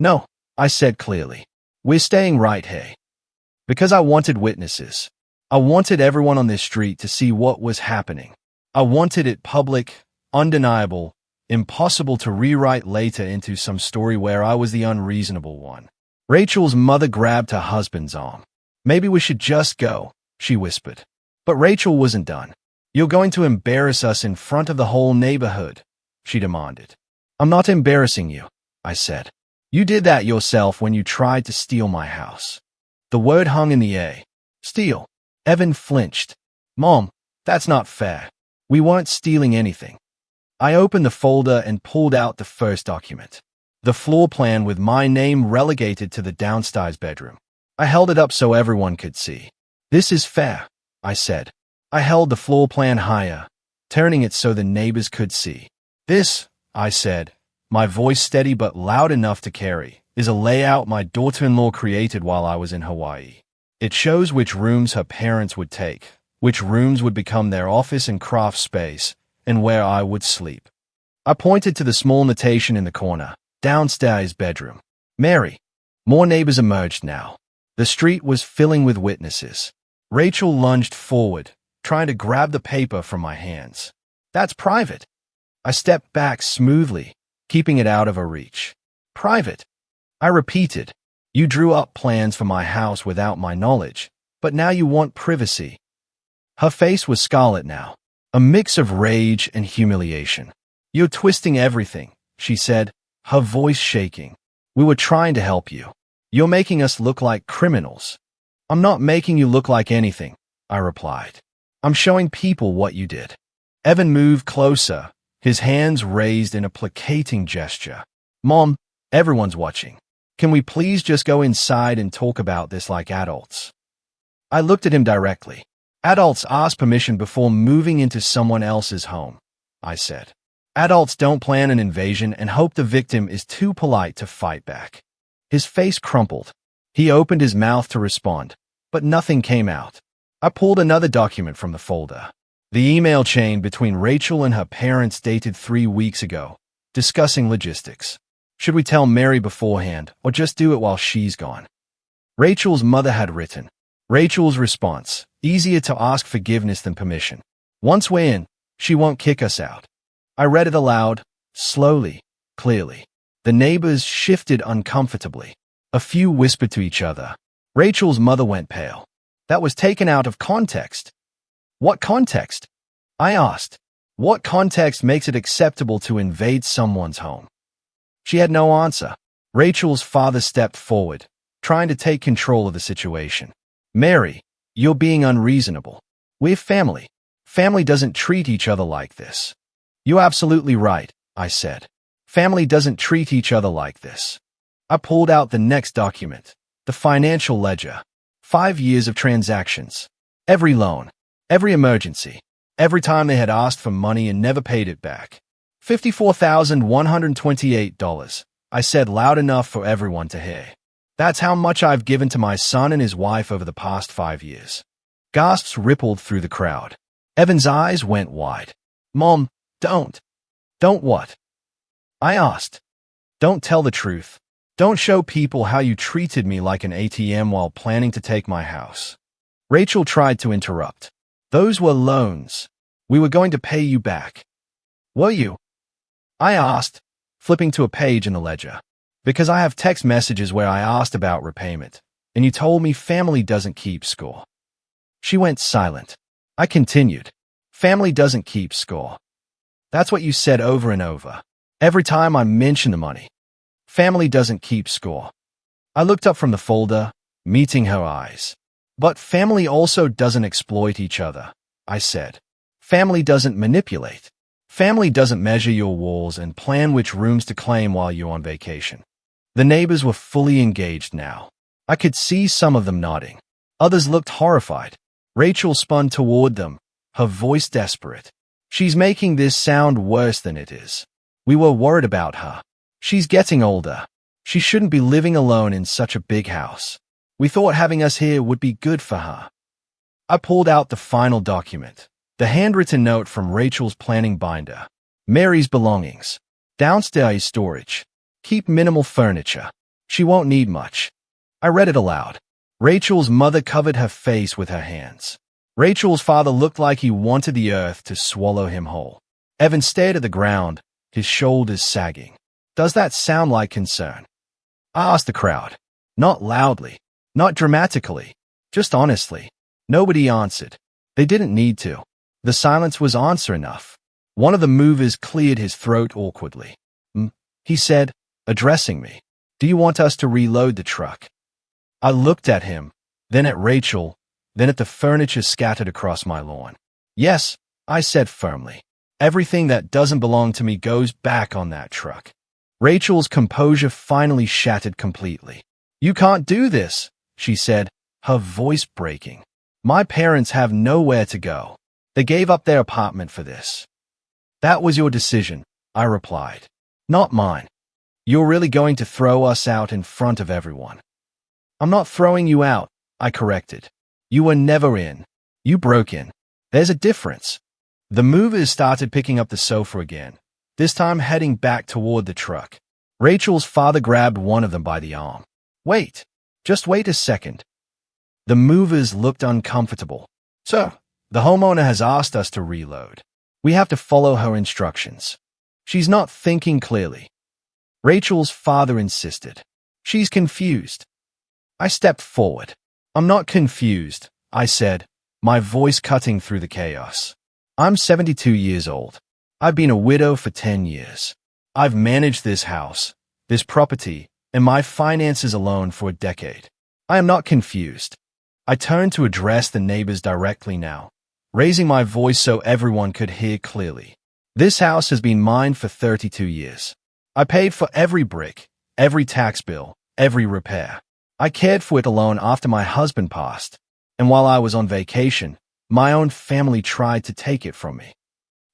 "No," I said clearly. "We're staying right here." Because I wanted witnesses. I wanted everyone on this street to see what was happening. I wanted it public, undeniable, impossible to rewrite later into some story where I was the unreasonable one. Rachel's mother grabbed her husband's arm. Maybe we should just go, she whispered. But Rachel wasn't done. You're going to embarrass us in front of the whole neighborhood, she demanded. I'm not embarrassing you, I said. You did that yourself when you tried to steal my house. The word hung in the air. Steal. Evan flinched. Mom, that's not fair. We weren't stealing anything. I opened the folder and pulled out the first document. The floor plan with my name relegated to the downstairs bedroom. I held it up so everyone could see. This is fair, I said. I held the floor plan higher, turning it so the neighbors could see. This, I said, my voice steady but loud enough to carry, is a layout my daughter-in-law created while I was in Hawaii. It shows which rooms her parents would take, which rooms would become their office and craft space, and where I would sleep. I pointed to the small notation in the corner, downstairs bedroom. Mary. More neighbors emerged now. The street was filling with witnesses. Rachel lunged forward, trying to grab the paper from my hands. That's private. I stepped back smoothly, keeping it out of her reach. Private. I repeated. You drew up plans for my house without my knowledge, but now you want privacy. Her face was scarlet now, a mix of rage and humiliation. You're twisting everything, she said, her voice shaking. We were trying to help you. You're making us look like criminals. I'm not making you look like anything, I replied. I'm showing people what you did. Evan moved closer, his hands raised in a placating gesture. Mom, everyone's watching. Can we please just go inside and talk about this like adults? I looked at him directly. Adults ask permission before moving into someone else's home, I said. Adults don't plan an invasion and hope the victim is too polite to fight back. His face crumpled. He opened his mouth to respond, but nothing came out. I pulled another document from the folder. The email chain between Rachel and her parents dated 3 weeks ago, discussing logistics. Should we tell Mary beforehand, or just do it while she's gone? Rachel's mother had written. Rachel's response, easier to ask forgiveness than permission. Once we're in, she won't kick us out. I read it aloud, slowly, clearly. The neighbors shifted uncomfortably. A few whispered to each other. Rachel's mother went pale. That was taken out of context. What context? I asked. What context makes it acceptable to invade someone's home? She had no answer. Rachel's father stepped forward, trying to take control of the situation. Mary, you're being unreasonable. We're family. Family doesn't treat each other like this. You're absolutely right, I said. Family doesn't treat each other like this. I pulled out the next document, the financial ledger. 5 years of transactions. Every loan. Every emergency. Every time they had asked for money and never paid it back. $54,128, I said loud enough for everyone to hear. That's how much I've given to my son and his wife over the past 5 years. Gasps rippled through the crowd. Evan's eyes went wide. Mom, don't. Don't what? I asked. Don't tell the truth. Don't show people how you treated me like an ATM while planning to take my house. Rachel tried to interrupt. Those were loans. We were going to pay you back. Were you? I asked, flipping to a page in the ledger. Because I have text messages where I asked about repayment, and you told me family doesn't keep score. She went silent. I continued. Family doesn't keep score. That's what you said over and over. Every time I mention the money. Family doesn't keep score. I looked up from the folder, meeting her eyes. But family also doesn't exploit each other, I said. Family doesn't manipulate. Family doesn't measure your walls and plan which rooms to claim while you're on vacation. The neighbors were fully engaged now. I could see some of them nodding. Others looked horrified. Rachel spun toward them, her voice desperate. She's making this sound worse than it is. We were worried about her. She's getting older. She shouldn't be living alone in such a big house. We thought having us here would be good for her. I pulled out the final document, the handwritten note from Rachel's planning binder. Mary's belongings. Downstairs storage. Keep minimal furniture. She won't need much. I read it aloud. Rachel's mother covered her face with her hands. Rachel's father looked like he wanted the earth to swallow him whole. Evan stared at the ground, his shoulders sagging. Does that sound like concern? I asked the crowd. Not loudly, not dramatically, just honestly. Nobody answered. They didn't need to. The silence was answer enough. One of the movers cleared his throat awkwardly. He said, addressing me. Do you want us to reload the truck? I looked at him, then at Rachel, then at the furniture scattered across my lawn. Yes, I said firmly. Everything that doesn't belong to me goes back on that truck. Rachel's composure finally shattered completely. You can't do this, she said, her voice breaking. My parents have nowhere to go. They gave up their apartment for this. That was your decision, I replied. Not mine. You're really going to throw us out in front of everyone. I'm not throwing you out, I corrected. You were never in. You broke in. There's a difference. The movers started picking up the sofa again, this time heading back toward the truck. Rachel's father grabbed one of them by the arm. Wait. Just wait a second. The movers looked uncomfortable. Sir, the homeowner has asked us to reload. We have to follow her instructions. She's not thinking clearly. Rachel's father insisted. She's confused. I stepped forward. I'm not confused, I said, my voice cutting through the chaos. I'm 72 years old. I've been a widow for 10 years. I've managed this house, this property, and my finances alone for a decade. I am not confused. I turned to address the neighbors directly now, raising my voice so everyone could hear clearly. This house has been mine for 32 years. I paid for every brick, every tax bill, every repair. I cared for it alone after my husband passed, and while I was on vacation, my own family tried to take it from me.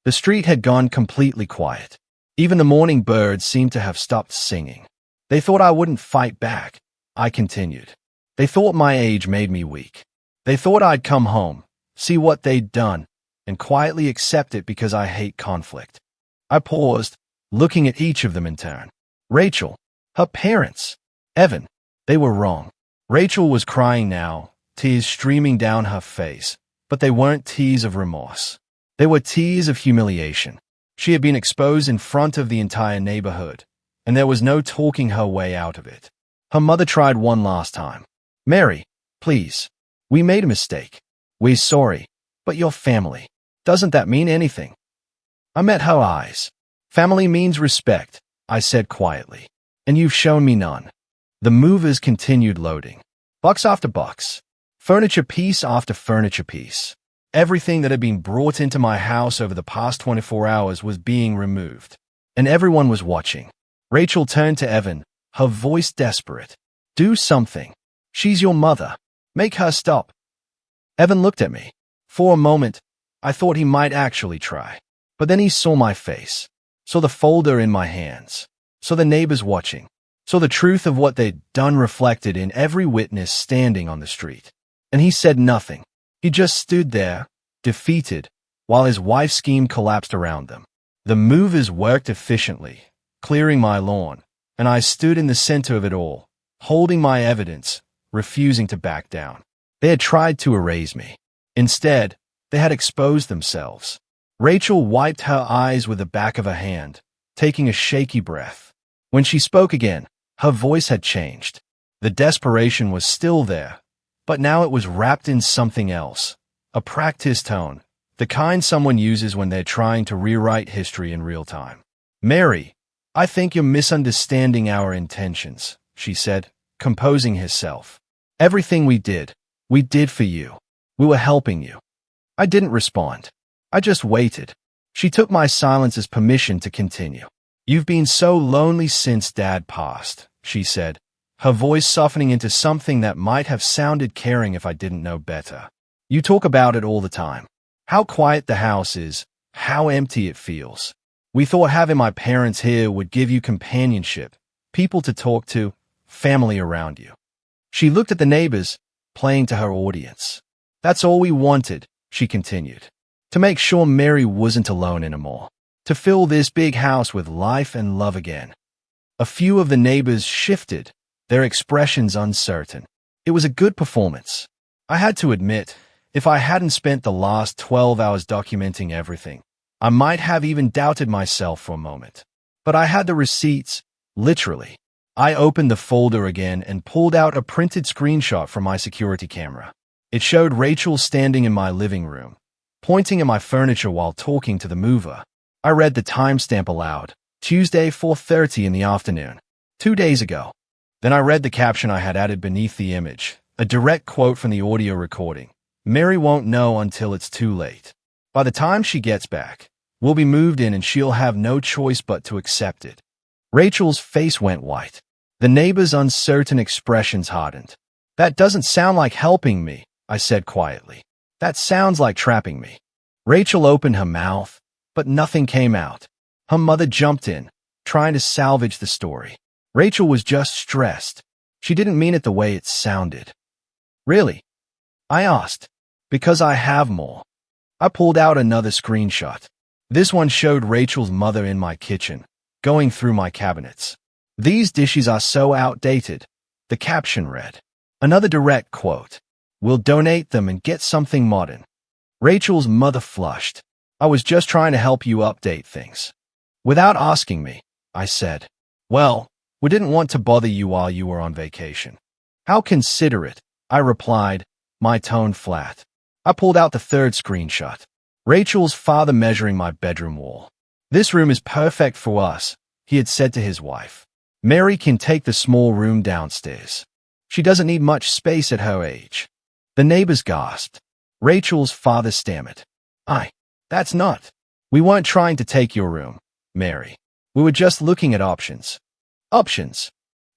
The street had gone completely quiet. Even the morning birds seemed to have stopped singing. They thought I wouldn't fight back, I continued. They thought my age made me weak. They thought I'd come home, see what they'd done, and quietly accept it because I hate conflict. I paused, looking at each of them in turn. Rachel, her parents, Evan, they were wrong. Rachel was crying now, tears streaming down her face, but they weren't tears of remorse. They were tears of humiliation. She had been exposed in front of the entire neighborhood, and there was no talking her way out of it. Her mother tried one last time. Mary, please. We made a mistake. We're sorry, but you're family. Doesn't that mean anything? I met her eyes. Family means respect, I said quietly, and you've shown me none. The movers continued loading. Box after box. Furniture piece after furniture piece. Everything that had been brought into my house over the past 24 hours was being removed, and everyone was watching. Rachel turned to Evan, her voice desperate. Do something. She's your mother. Make her stop. Evan looked at me. For a moment, I thought he might actually try. But then he saw my face, saw the folder in my hands, saw the neighbors watching, saw the truth of what they'd done reflected in every witness standing on the street. And he said nothing. He just stood there, defeated, while his wife's scheme collapsed around them. The movers worked efficiently, clearing my lawn, and I stood in the center of it all, holding my evidence, refusing to back down. They had tried to erase me. Instead, they had exposed themselves. Rachel wiped her eyes with the back of her hand, taking a shaky breath. When she spoke again, her voice had changed. The desperation was still there, but now it was wrapped in something else, a practiced tone, the kind someone uses when they're trying to rewrite history in real time. Mary, I think you're misunderstanding our intentions, she said, composing herself. Everything we did for you. We were helping you. I didn't respond. I just waited. She took my silence as permission to continue. You've been so lonely since Dad passed, she said, her voice softening into something that might have sounded caring if I didn't know better. You talk about it all the time. How quiet the house is, how empty it feels. We thought having my parents here would give you companionship, people to talk to, family around you. She looked at the neighbors, playing to her audience. That's all we wanted, she continued. To make sure Mary wasn't alone anymore. To fill this big house with life and love again. A few of the neighbors shifted, their expressions uncertain. It was a good performance. I had to admit, if I hadn't spent the last 12 hours documenting everything, I might have even doubted myself for a moment. But I had the receipts, literally. I opened the folder again and pulled out a printed screenshot from my security camera. It showed Rachel standing in my living room, pointing at my furniture while talking to the mover. I read the timestamp aloud, Tuesday 4:30 in the afternoon, 2 days ago. Then I read the caption I had added beneath the image, a direct quote from the audio recording. Mary won't know until it's too late. By the time she gets back, we'll be moved in and she'll have no choice but to accept it. Rachel's face went white. The neighbor's uncertain expressions hardened. That doesn't sound like helping me, I said quietly. That sounds like trapping me. Rachel opened her mouth, but nothing came out. Her mother jumped in, trying to salvage the story. Rachel was just stressed. She didn't mean it the way it sounded. Really? I asked. Because I have more. I pulled out another screenshot. This one showed Rachel's mother in my kitchen, going through my cabinets. These dishes are so outdated, the caption read. Another direct quote. We'll donate them and get something modern. Rachel's mother flushed. I was just trying to help you update things. Without asking me, I said. Well, we didn't want to bother you while you were on vacation. How considerate, I replied, my tone flat. I pulled out the third screenshot. Rachel's father measuring my bedroom wall. This room is perfect for us, he had said to his wife. Mary can take the small room downstairs. She doesn't need much space at her age. The neighbors gasped. Rachel's father stammered. That's not. We weren't trying to take your room, Mary. We were just looking at options. Options.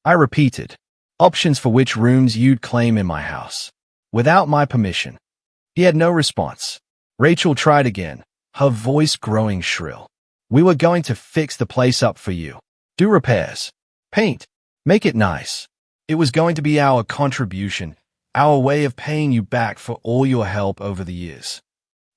I repeated. Options for which rooms you'd claim in my house. Without my permission. He had no response. Rachel tried again, her voice growing shrill. We were going to fix the place up for you. Do repairs. Paint. Make it nice. It was going to be our contribution, our way of paying you back for all your help over the years.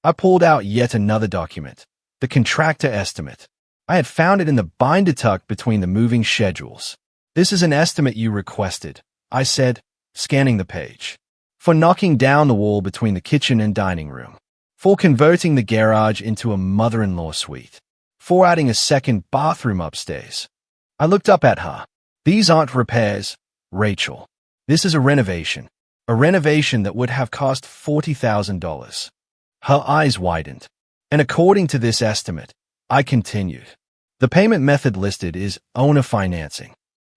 I pulled out yet another document, the contractor estimate. I had found it in the binder tucked between the moving schedules. This is an estimate you requested, I said, scanning the page. For knocking down the wall between the kitchen and dining room. For converting the garage into a mother-in-law suite. For adding a second bathroom upstairs. I looked up at her. These aren't repairs, Rachel. This is a renovation. A renovation that would have cost $40,000. Her eyes widened. And according to this estimate, I continued. The payment method listed is owner financing.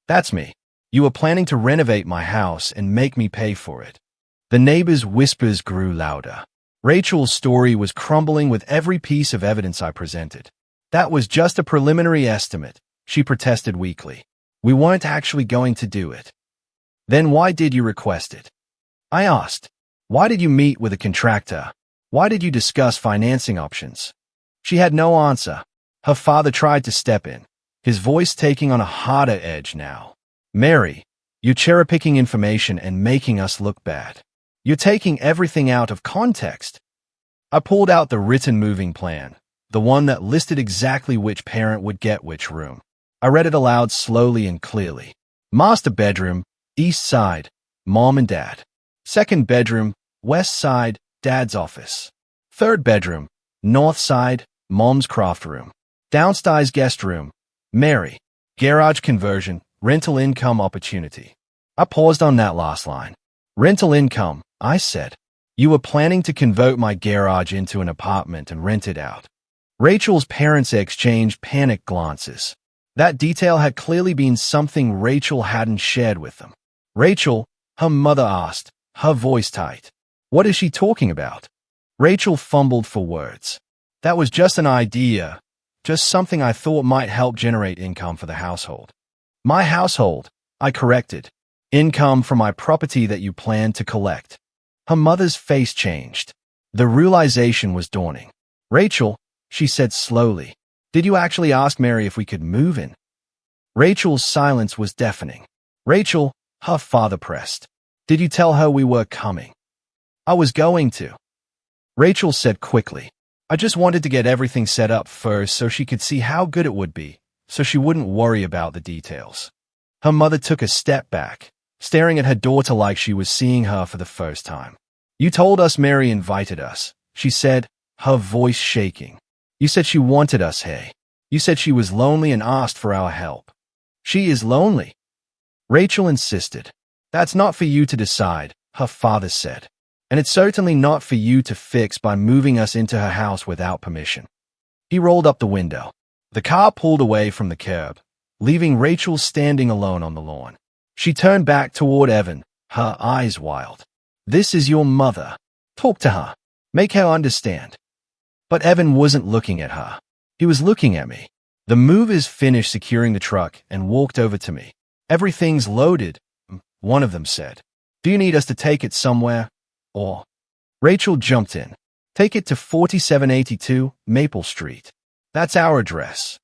That's me. You are planning to renovate my house and make me pay for it. The neighbor's whispers grew louder. Rachel's story was crumbling with every piece of evidence I presented. That was just a preliminary estimate, she protested weakly. We weren't actually going to do it. Then why did you request it? I asked. Why did you meet with a contractor? Why did you discuss financing options? She had no answer. Her father tried to step in, his voice taking on a harder edge now. Mary, you're cherry-picking information and making us look bad. You're taking everything out of context. I pulled out the written moving plan, the one that listed exactly which parent would get which room. I read it aloud slowly and clearly. Master bedroom, east side, mom and dad. Second bedroom, west side, dad's office. Third bedroom, north side, mom's craft room. Downstairs guest room, Mary. Garage conversion, rental income opportunity. I paused on that last line. Rental income, I said. You were planning to convert my garage into an apartment and rent it out. Rachel's parents exchanged panicked glances. That detail had clearly been something Rachel hadn't shared with them. Rachel, her mother asked, her voice tight. What is she talking about? Rachel fumbled for words. That was just an idea, just something I thought might help generate income for the household. My household, I corrected. Income from my property that you plan to collect. Her mother's face changed. The realization was dawning. Rachel, she said slowly, did you actually ask Mary if we could move in? Rachel's silence was deafening. Rachel, her father pressed. Did you tell her we were coming? I was going to. Rachel said quickly. I just wanted to get everything set up first so she could see how good it would be, so she wouldn't worry about the details. Her mother took a step back, staring at her daughter like she was seeing her for the first time. "You told us Mary invited us," she said, her voice shaking. "You said she wanted us, hey? You said she was lonely and asked for our help." "She is lonely," Rachel insisted. "That's not for you to decide," her father said. "And it's certainly not for you to fix by moving us into her house without permission." He rolled up the window. The car pulled away from the curb, leaving Rachel standing alone on the lawn. She turned back toward Evan, her eyes wild. "This is your mother. Talk to her. Make her understand." But Evan wasn't looking at her. He was looking at me. The movers finished securing the truck and walked over to me. "Everything's loaded," one of them said. "Do you need us to take it somewhere? Or—" Rachel jumped in. "Take it to 4782 Maple Street. That's our address."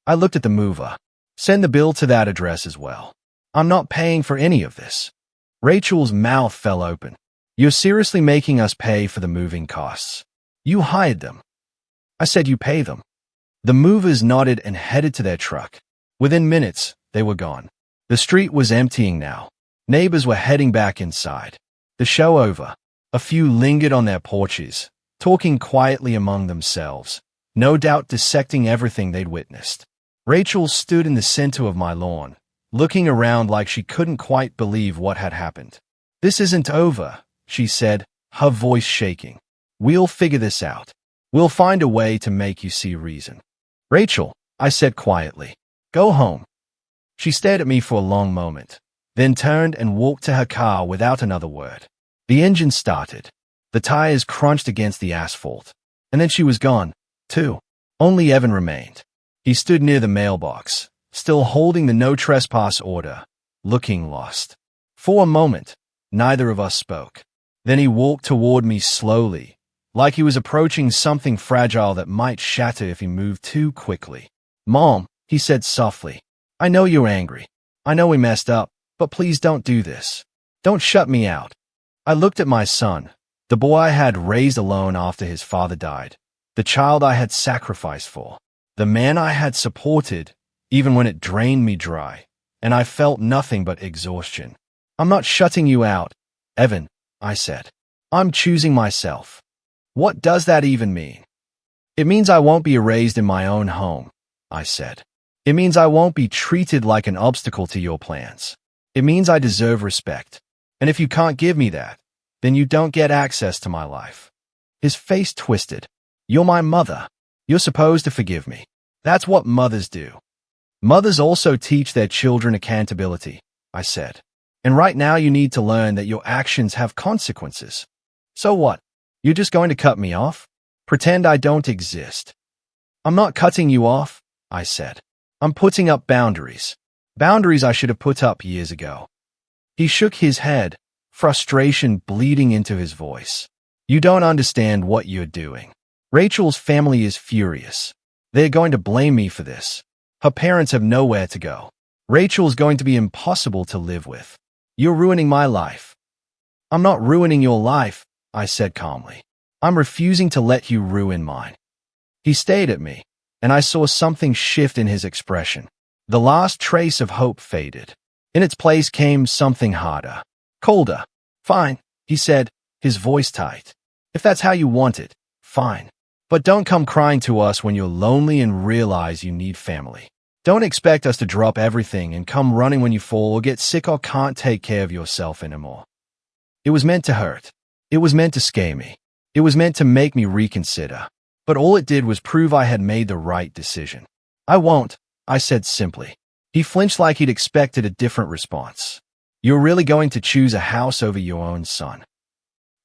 I looked at the mover. "Send the bill to that address as well. I'm not paying for any of this." Rachel's mouth fell open. "You're seriously making us pay for the moving costs? You hired them." I said, "You pay them." The movers nodded and headed to their truck. Within minutes, they were gone. The street was emptying now. Neighbors were heading back inside. The show over. A few lingered on their porches, talking quietly among themselves, no doubt dissecting everything they'd witnessed. Rachel stood in the center of my lawn, looking around like she couldn't quite believe what had happened. "This isn't over," she said, her voice shaking. "We'll figure this out. We'll find a way to make you see reason." "Rachel," I said quietly, "go home." She stared at me for a long moment, then turned and walked to her car without another word. The engine started. The tires crunched against the asphalt. And then she was gone, too. Only Evan remained. He stood near the mailbox, still holding the no trespass order, looking lost. For a moment, neither of us spoke. Then he walked toward me slowly, like he was approaching something fragile that might shatter if he moved too quickly. "Mom," he said softly, "I know you're angry. I know we messed up, but please don't do this. Don't shut me out." I looked at my son, the boy I had raised alone after his father died, the child I had sacrificed for, the man I had supported, even when it drained me dry, and I felt nothing but exhaustion. "I'm not shutting you out, Evan," I said. "I'm choosing myself." "What does that even mean?" "It means I won't be raised in my own home," I said. "It means I won't be treated like an obstacle to your plans. It means I deserve respect. And if you can't give me that, then you don't get access to my life." His face twisted. "You're my mother. You're supposed to forgive me. That's what mothers do." "Mothers also teach their children accountability," I said. "And right now you need to learn that your actions have consequences." "So what? You're just going to cut me off? Pretend I don't exist?" "I'm not cutting you off," I said. "I'm putting up boundaries. Boundaries I should have put up years ago." He shook his head, frustration bleeding into his voice. "You don't understand what you're doing. Rachel's family is furious. They're going to blame me for this. Her parents have nowhere to go. Rachel's going to be impossible to live with. You're ruining my life." "I'm not ruining your life," I said calmly. "I'm refusing to let you ruin mine." He stared at me, and I saw something shift in his expression. The last trace of hope faded. In its place came something harder, colder. "Fine," he said, his voice tight. "If that's how you want it, fine. But don't come crying to us when you're lonely and realize you need family. Don't expect us to drop everything and come running when you fall or get sick or can't take care of yourself anymore." It was meant to hurt. It was meant to scare me. It was meant to make me reconsider. But all it did was prove I had made the right decision. "I won't," I said simply. He flinched like he'd expected a different response. "You're really going to choose a house over your own son?"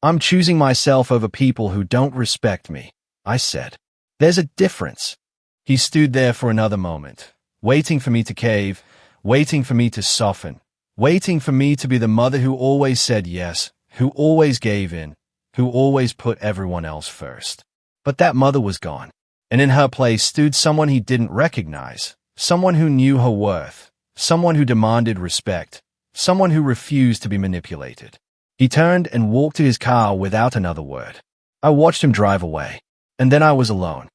"I'm choosing myself over people who don't respect me," I said. "There's a difference." He stood there for another moment, waiting for me to cave, waiting for me to soften, waiting for me to be the mother who always said yes, who always gave in, who always put everyone else first. But that mother was gone, and in her place stood someone he didn't recognize, someone who knew her worth, someone who demanded respect, someone who refused to be manipulated. He turned and walked to his car without another word. I watched him drive away, and then I was alone.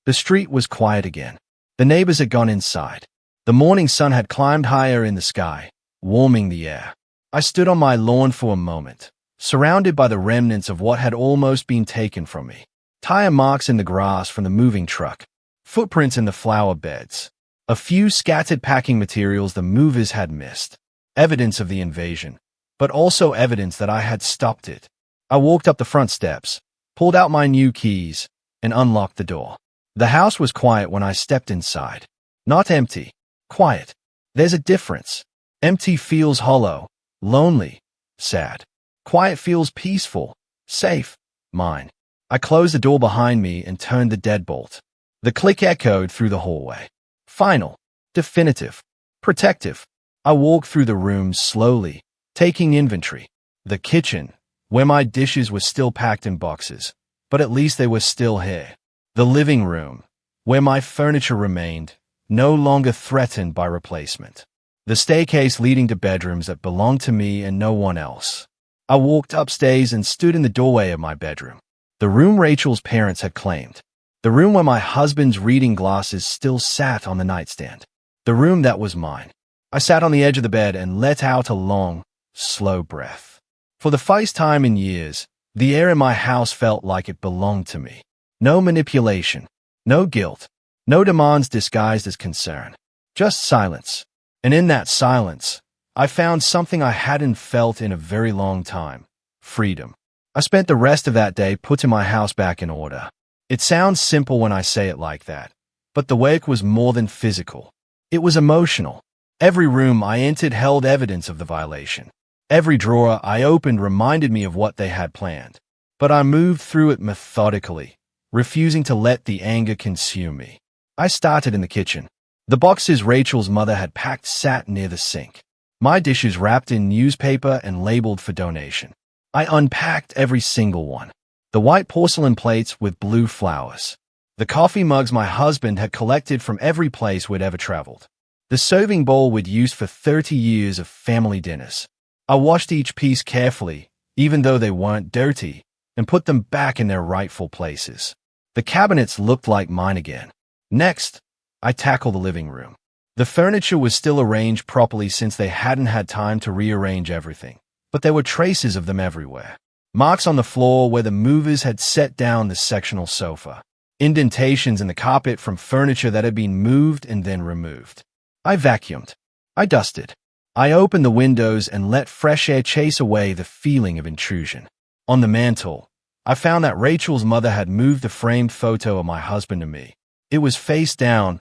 The street was quiet again. The neighbors had gone inside. The morning sun had climbed higher in the sky, warming the air. I stood on my lawn for a moment, surrounded by the remnants of what had almost been taken from me. Tire marks in the grass from the moving truck, footprints in the flower beds, a few scattered packing materials the movers had missed. Evidence of the invasion, but also evidence that I had stopped it. I walked up the front steps, pulled out my new keys, and unlocked the door. The house was quiet when I stepped inside. Not empty, quiet. There's a difference. Empty feels hollow, lonely, sad. Quiet feels peaceful, safe, mine. I closed the door behind me and turned the deadbolt. The click echoed through the hallway. Final, definitive, protective. I walked through the rooms slowly, taking inventory. The kitchen, where my dishes were still packed in boxes, but at least they were still here. The living room, where my furniture remained, no longer threatened by replacement. The staircase leading to bedrooms that belonged to me and no one else. I walked upstairs and stood in the doorway of my bedroom. The room Rachel's parents had claimed. The room where my husband's reading glasses still sat on the nightstand. The room that was mine. I sat on the edge of the bed and let out a long, slow breath. For the first time in years, the air in my house felt like it belonged to me. No manipulation, no guilt, no demands disguised as concern. Just silence. And in that silence, I found something I hadn't felt in a very long time. Freedom. I spent the rest of that day putting my house back in order. It sounds simple when I say it like that, but the work was more than physical. It was emotional. Every room I entered held evidence of the violation. Every drawer I opened reminded me of what they had planned. But I moved through it methodically, refusing to let the anger consume me. I started in the kitchen. The boxes Rachel's mother had packed sat near the sink. My dishes wrapped in newspaper and labeled for donation. I unpacked every single one. The white porcelain plates with blue flowers. The coffee mugs my husband had collected from every place we'd ever traveled. The serving bowl we'd used for 30 years of family dinners. I washed each piece carefully, even though they weren't dirty, and put them back in their rightful places. The cabinets looked like mine again. Next, I tackled the living room. The furniture was still arranged properly since they hadn't had time to rearrange everything, but there were traces of them everywhere. Marks on the floor where the movers had set down the sectional sofa. Indentations in the carpet from furniture that had been moved and then removed. I vacuumed. I dusted. I opened the windows and let fresh air chase away the feeling of intrusion. On the mantel, I found that Rachel's mother had moved a framed photo of my husband and me. It was face down,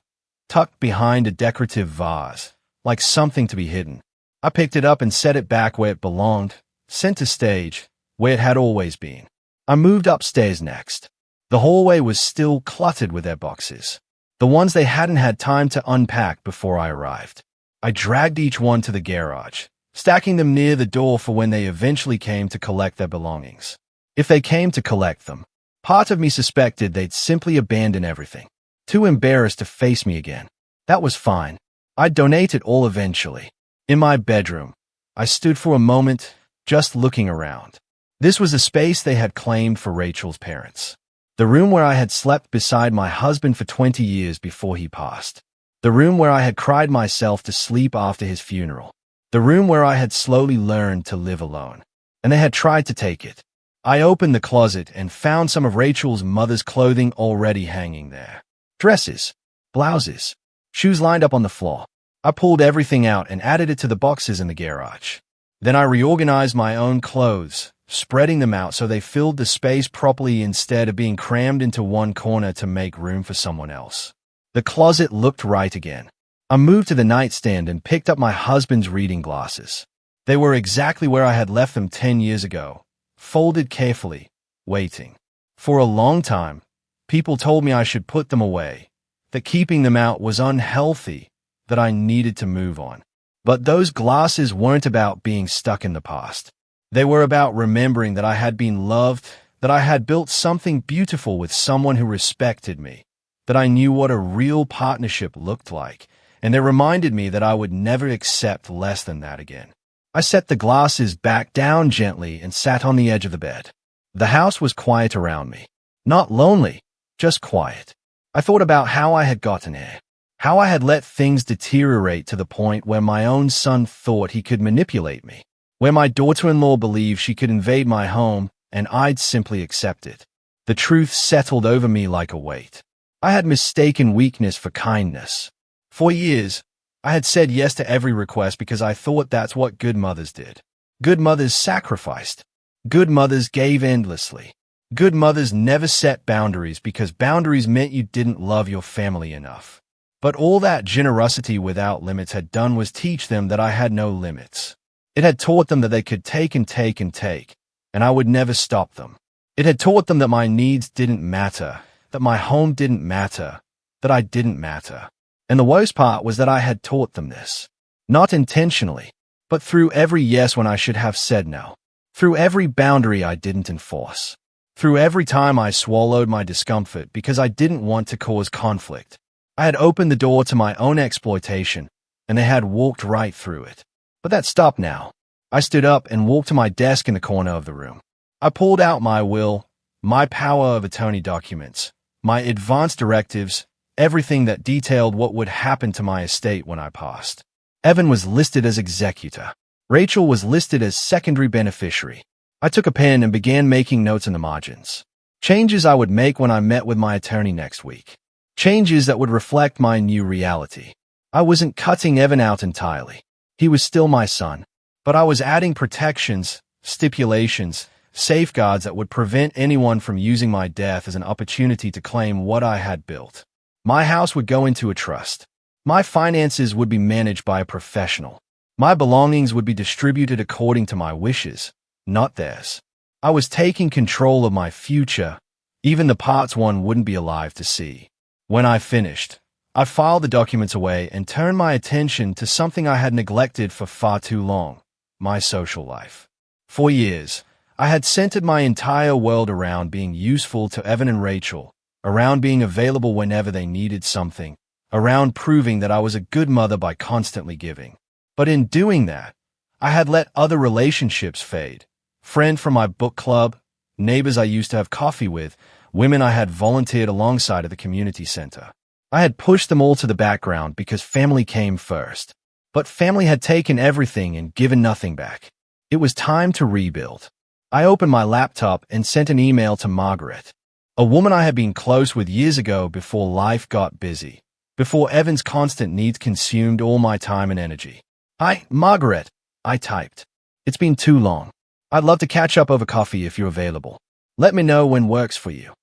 tucked behind a decorative vase, like something to be hidden. I picked it up and set it back where it belonged, center stage, where it had always been. I moved upstairs next. The hallway was still cluttered with their boxes, the ones they hadn't had time to unpack before I arrived. I dragged each one to the garage, stacking them near the door for when they eventually came to collect their belongings. If they came to collect them, part of me suspected they'd simply abandon everything, too embarrassed to face me again. That was fine. I'd donate it all eventually. In my bedroom, I stood for a moment, just looking around. This was the space they had claimed for Rachel's parents. The room where I had slept beside my husband for 20 years before he passed. The room where I had cried myself to sleep after his funeral. The room where I had slowly learned to live alone. And they had tried to take it. I opened the closet and found some of Rachel's mother's clothing already hanging there. Dresses, blouses, shoes lined up on the floor. I pulled everything out and added it to the boxes in the garage. Then I reorganized my own clothes, spreading them out so they filled the space properly instead of being crammed into one corner to make room for someone else. The closet looked right again. I moved to the nightstand and picked up my husband's reading glasses. They were exactly where I had left them 10 years ago, folded carefully, waiting. For a long time, people told me I should put them away, that keeping them out was unhealthy, that I needed to move on. But those glasses weren't about being stuck in the past. They were about remembering that I had been loved, that I had built something beautiful with someone who respected me, that I knew what a real partnership looked like, and they reminded me that I would never accept less than that again. I set the glasses back down gently and sat on the edge of the bed. The house was quiet around me. Not lonely, just quiet. I thought about how I had gotten here, how I had let things deteriorate to the point where my own son thought he could manipulate me. where my daughter-in-law believed she could invade my home and I'd simply accept it. The truth settled over me like a weight. I had mistaken weakness for kindness. For years, I had said yes to every request because I thought that's what good mothers did. Good mothers sacrificed. Good mothers gave endlessly. Good mothers never set boundaries because boundaries meant you didn't love your family enough. But all that generosity without limits had done was teach them that I had no limits. It had taught them that they could take and take and take, and I would never stop them. It had taught them that my needs didn't matter, that my home didn't matter, that I didn't matter. And the worst part was that I had taught them this. Not intentionally, but through every yes when I should have said no. Through every boundary I didn't enforce. Through every time I swallowed my discomfort because I didn't want to cause conflict. I had opened the door to my own exploitation, and they had walked right through it. But that stopped now. I stood up and walked to my desk in the corner of the room. I pulled out my will, my power of attorney documents, my advance directives, everything that detailed what would happen to my estate when I passed. Evan was listed as executor. Rachel was listed as secondary beneficiary. I took a pen and began making notes in the margins. Changes I would make when I met with my attorney next week. Changes that would reflect my new reality. I wasn't cutting Evan out entirely. He was still my son. But I was adding protections, stipulations, safeguards that would prevent anyone from using my death as an opportunity to claim what I had built. My house would go into a trust. My finances would be managed by a professional. My belongings would be distributed according to my wishes, not theirs. I was taking control of my future, even the parts one wouldn't be alive to see. When I finished, I filed the documents away and turned my attention to something I had neglected for far too long, my social life. For years, I had centered my entire world around being useful to Evan and Rachel, around being available whenever they needed something, around proving that I was a good mother by constantly giving. But in doing that, I had let other relationships fade. Friend from my book club, neighbors I used to have coffee with, women I had volunteered alongside at the community center. I had pushed them all to the background because family came first. But family had taken everything and given nothing back. It was time to rebuild. I opened my laptop and sent an email to Margaret, a woman I had been close with years ago before life got busy, before Evan's constant needs consumed all my time and energy. "Hi, Margaret," I typed. "It's been too long. I'd love to catch up over coffee if you're available. Let me know when works for you."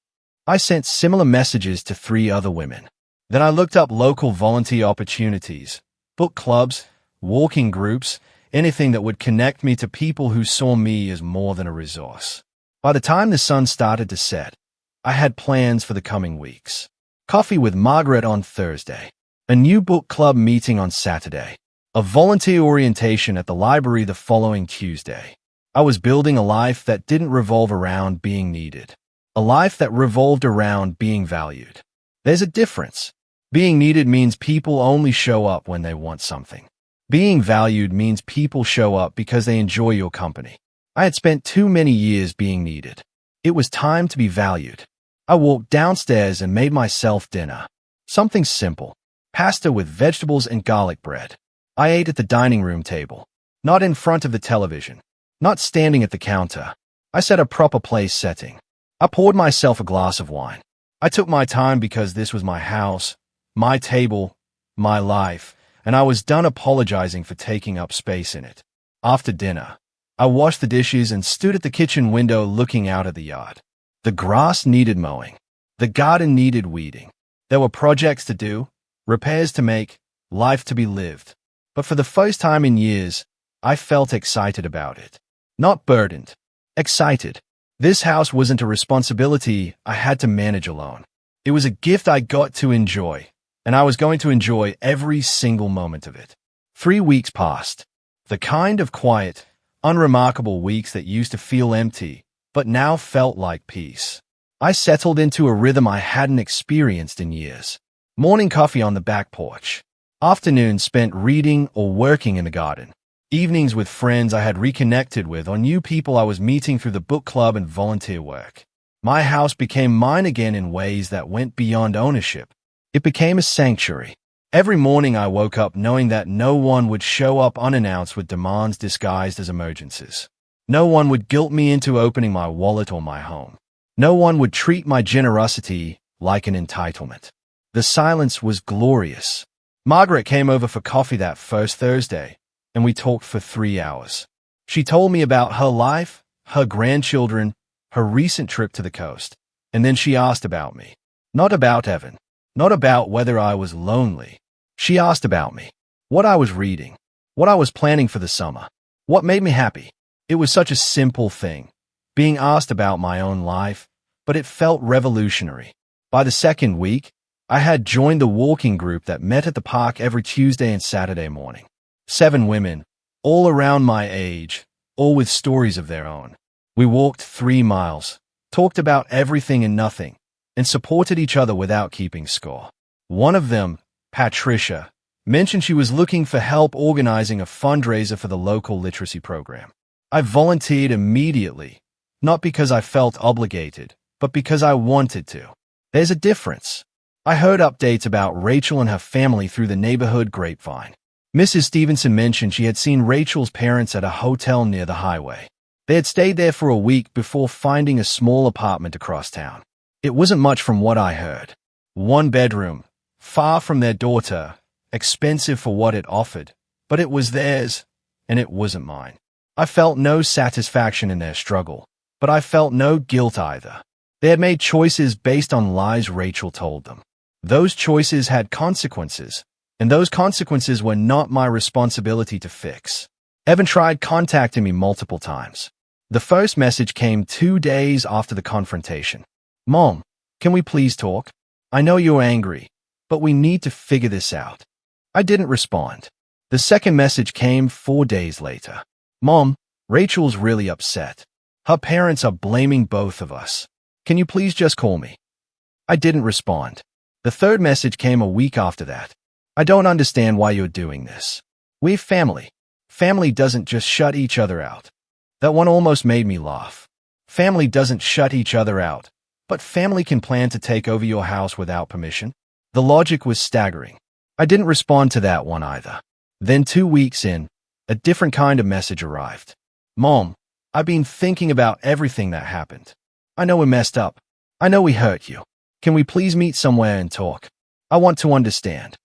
I sent similar messages to 3 other women. Then I looked up local volunteer opportunities, book clubs, walking groups, anything that would connect me to people who saw me as more than a resource. By the time the sun started to set, I had plans for the coming weeks. Coffee with Margaret on Thursday, a new book club meeting on Saturday, a volunteer orientation at the library the following Tuesday. I was building a life that didn't revolve around being needed, a life that revolved around being valued. There's a difference. Being needed means people only show up when they want something. Being valued means people show up because they enjoy your company. I had spent too many years being needed. It was time to be valued. I walked downstairs and made myself dinner. Something simple. Pasta with vegetables and garlic bread. I ate at the dining room table, not in front of the television, not standing at the counter. I set a proper place setting. I poured myself a glass of wine. I took my time because this was my house, my table, my life, and I was done apologizing for taking up space in it. After dinner, I washed the dishes and stood at the kitchen window looking out at the yard. The grass needed mowing. The garden needed weeding. There were projects to do, repairs to make, life to be lived. But for the first time in years, I felt excited about it. Not burdened. Excited. This house wasn't a responsibility I had to manage alone. It was a gift I got to enjoy, and I was going to enjoy every single moment of it. 3 weeks passed. The kind of quiet, unremarkable weeks that used to feel empty, but now felt like peace. I settled into a rhythm I hadn't experienced in years. Morning coffee on the back porch. Afternoons spent reading or working in the garden. Evenings with friends I had reconnected with or new people I was meeting through the book club and volunteer work. My house became mine again in ways that went beyond ownership. It became a sanctuary. Every morning I woke up knowing that no one would show up unannounced with demands disguised as emergencies. No one would guilt me into opening my wallet or my home. No one would treat my generosity like an entitlement. The silence was glorious. Margaret came over for coffee that first Thursday, and we talked for 3 hours. She told me about her life, her grandchildren, her recent trip to the coast, and then she asked about me. Not about Evan. Not about whether I was lonely. She asked about me. What I was reading. What I was planning for the summer. What made me happy. It was such a simple thing, being asked about my own life, but it felt revolutionary. By the second week, I had joined the walking group that met at the park every Tuesday and Saturday morning. 7 women, all around my age, all with stories of their own. We walked 3 miles, talked about everything and nothing, and supported each other without keeping score. One of them, Patricia, mentioned she was looking for help organizing a fundraiser for the local literacy program. I volunteered immediately, not because I felt obligated, but because I wanted to. There's a difference. I heard updates about Rachel and her family through the neighborhood grapevine. Mrs. Stevenson mentioned she had seen Rachel's parents at a hotel near the highway. They had stayed there for a week before finding a small apartment across town. It wasn't much from what I heard. 1 bedroom, far from their daughter, expensive for what it offered, but it was theirs, and it wasn't mine. I felt no satisfaction in their struggle, but I felt no guilt either. They had made choices based on lies Rachel told them. Those choices had consequences, and those consequences were not my responsibility to fix. Evan tried contacting me multiple times. The first message came 2 days after the confrontation. "Mom, can we please talk? I know you're angry, but we need to figure this out." I didn't respond. The second message came 4 days later. "Mom, Rachel's really upset. Her parents are blaming both of us. Can you please just call me?" I didn't respond. The third message came a week after that. "I don't understand why you're doing this. We're family. Family doesn't just shut each other out." That one almost made me laugh. Family doesn't shut each other out, but family can plan to take over your house without permission. The logic was staggering. I didn't respond to that one either. Then 2 weeks in, a different kind of message arrived. "Mom, I've been thinking about everything that happened. I know we messed up. I know we hurt you. Can we please meet somewhere and talk? I want to understand."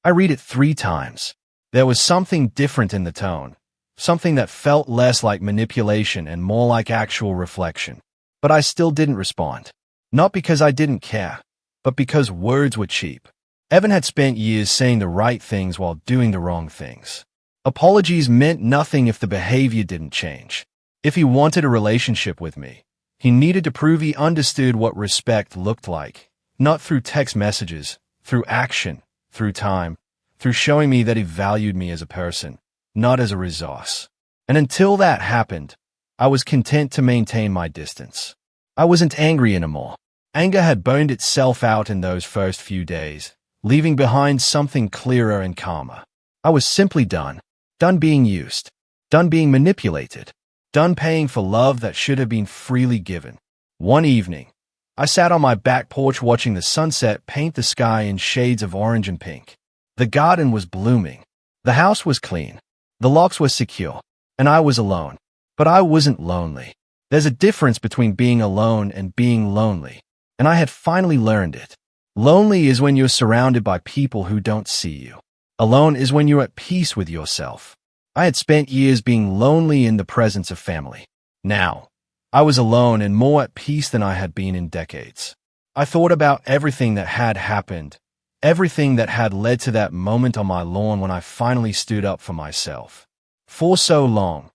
I read it 3 times. There was something different in the tone, something that felt less like manipulation and more like actual reflection. But I still didn't respond. Not because I didn't care, but because words were cheap. Evan had spent years saying the right things while doing the wrong things. Apologies meant nothing if the behavior didn't change. If he wanted a relationship with me, he needed to prove he understood what respect looked like, not through text messages, through action, through time, through showing me that he valued me as a person, not as a resource. And until that happened, I was content to maintain my distance. I wasn't angry anymore. Anger had burned itself out in those first few days, leaving behind something clearer and calmer. I was simply done. Done being used. Done being manipulated. Done paying for love that should have been freely given. One evening, I sat on my back porch watching the sunset paint the sky in shades of orange and pink. The garden was blooming. The house was clean. The locks were secure. And I was alone. But I wasn't lonely. There's a difference between being alone and being lonely. And I had finally learned it. Lonely is when you're surrounded by people who don't see you. Alone is when you're at peace with yourself. I had spent years being lonely in the presence of family. Now, I was alone and more at peace than I had been in decades. I thought about everything that had happened, everything that had led to that moment on my lawn when I finally stood up for myself. For so long,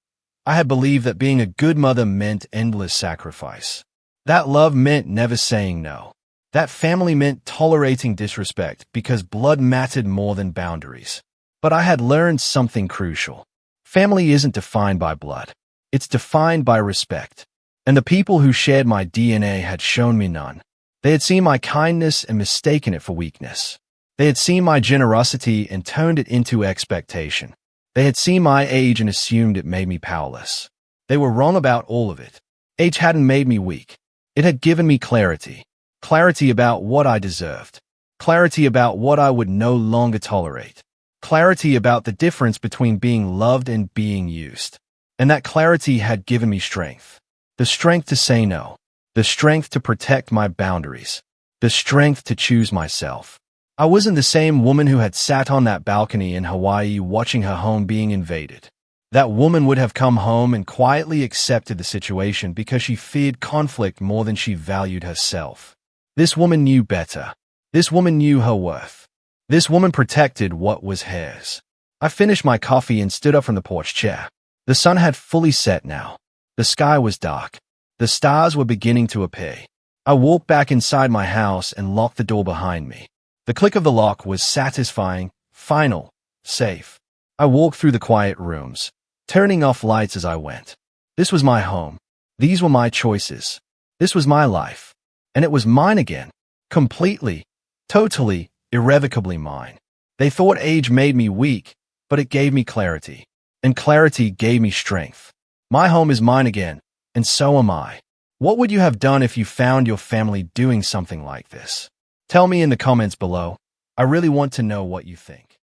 I had believed that being a good mother meant endless sacrifice. That love meant never saying no. That family meant tolerating disrespect because blood mattered more than boundaries. But I had learned something crucial. Family isn't defined by blood. It's defined by respect. And the people who shared my DNA had shown me none. They had seen my kindness and mistaken it for weakness. They had seen my generosity and turned it into expectation. They had seen my age and assumed it made me powerless. They were wrong about all of it. Age hadn't made me weak. It had given me clarity. Clarity about what I deserved. Clarity about what I would no longer tolerate. Clarity about the difference between being loved and being used. And that clarity had given me strength. The strength to say no. The strength to protect my boundaries. The strength to choose myself. I wasn't the same woman who had sat on that balcony in Hawaii watching her home being invaded. That woman would have come home and quietly accepted the situation because she feared conflict more than she valued herself. This woman knew better. This woman knew her worth. This woman protected what was hers. I finished my coffee and stood up from the porch chair. The sun had fully set now. The sky was dark. The stars were beginning to appear. I walked back inside my house and locked the door behind me. The click of the lock was satisfying, final, safe. I walked through the quiet rooms, turning off lights as I went. This was my home. These were my choices. This was my life. And it was mine again. Completely, totally, irrevocably mine. They thought age made me weak, but it gave me clarity. And clarity gave me strength. My home is mine again, and so am I. What would you have done if you found your family doing something like this? Tell me in the comments below. I really want to know what you think.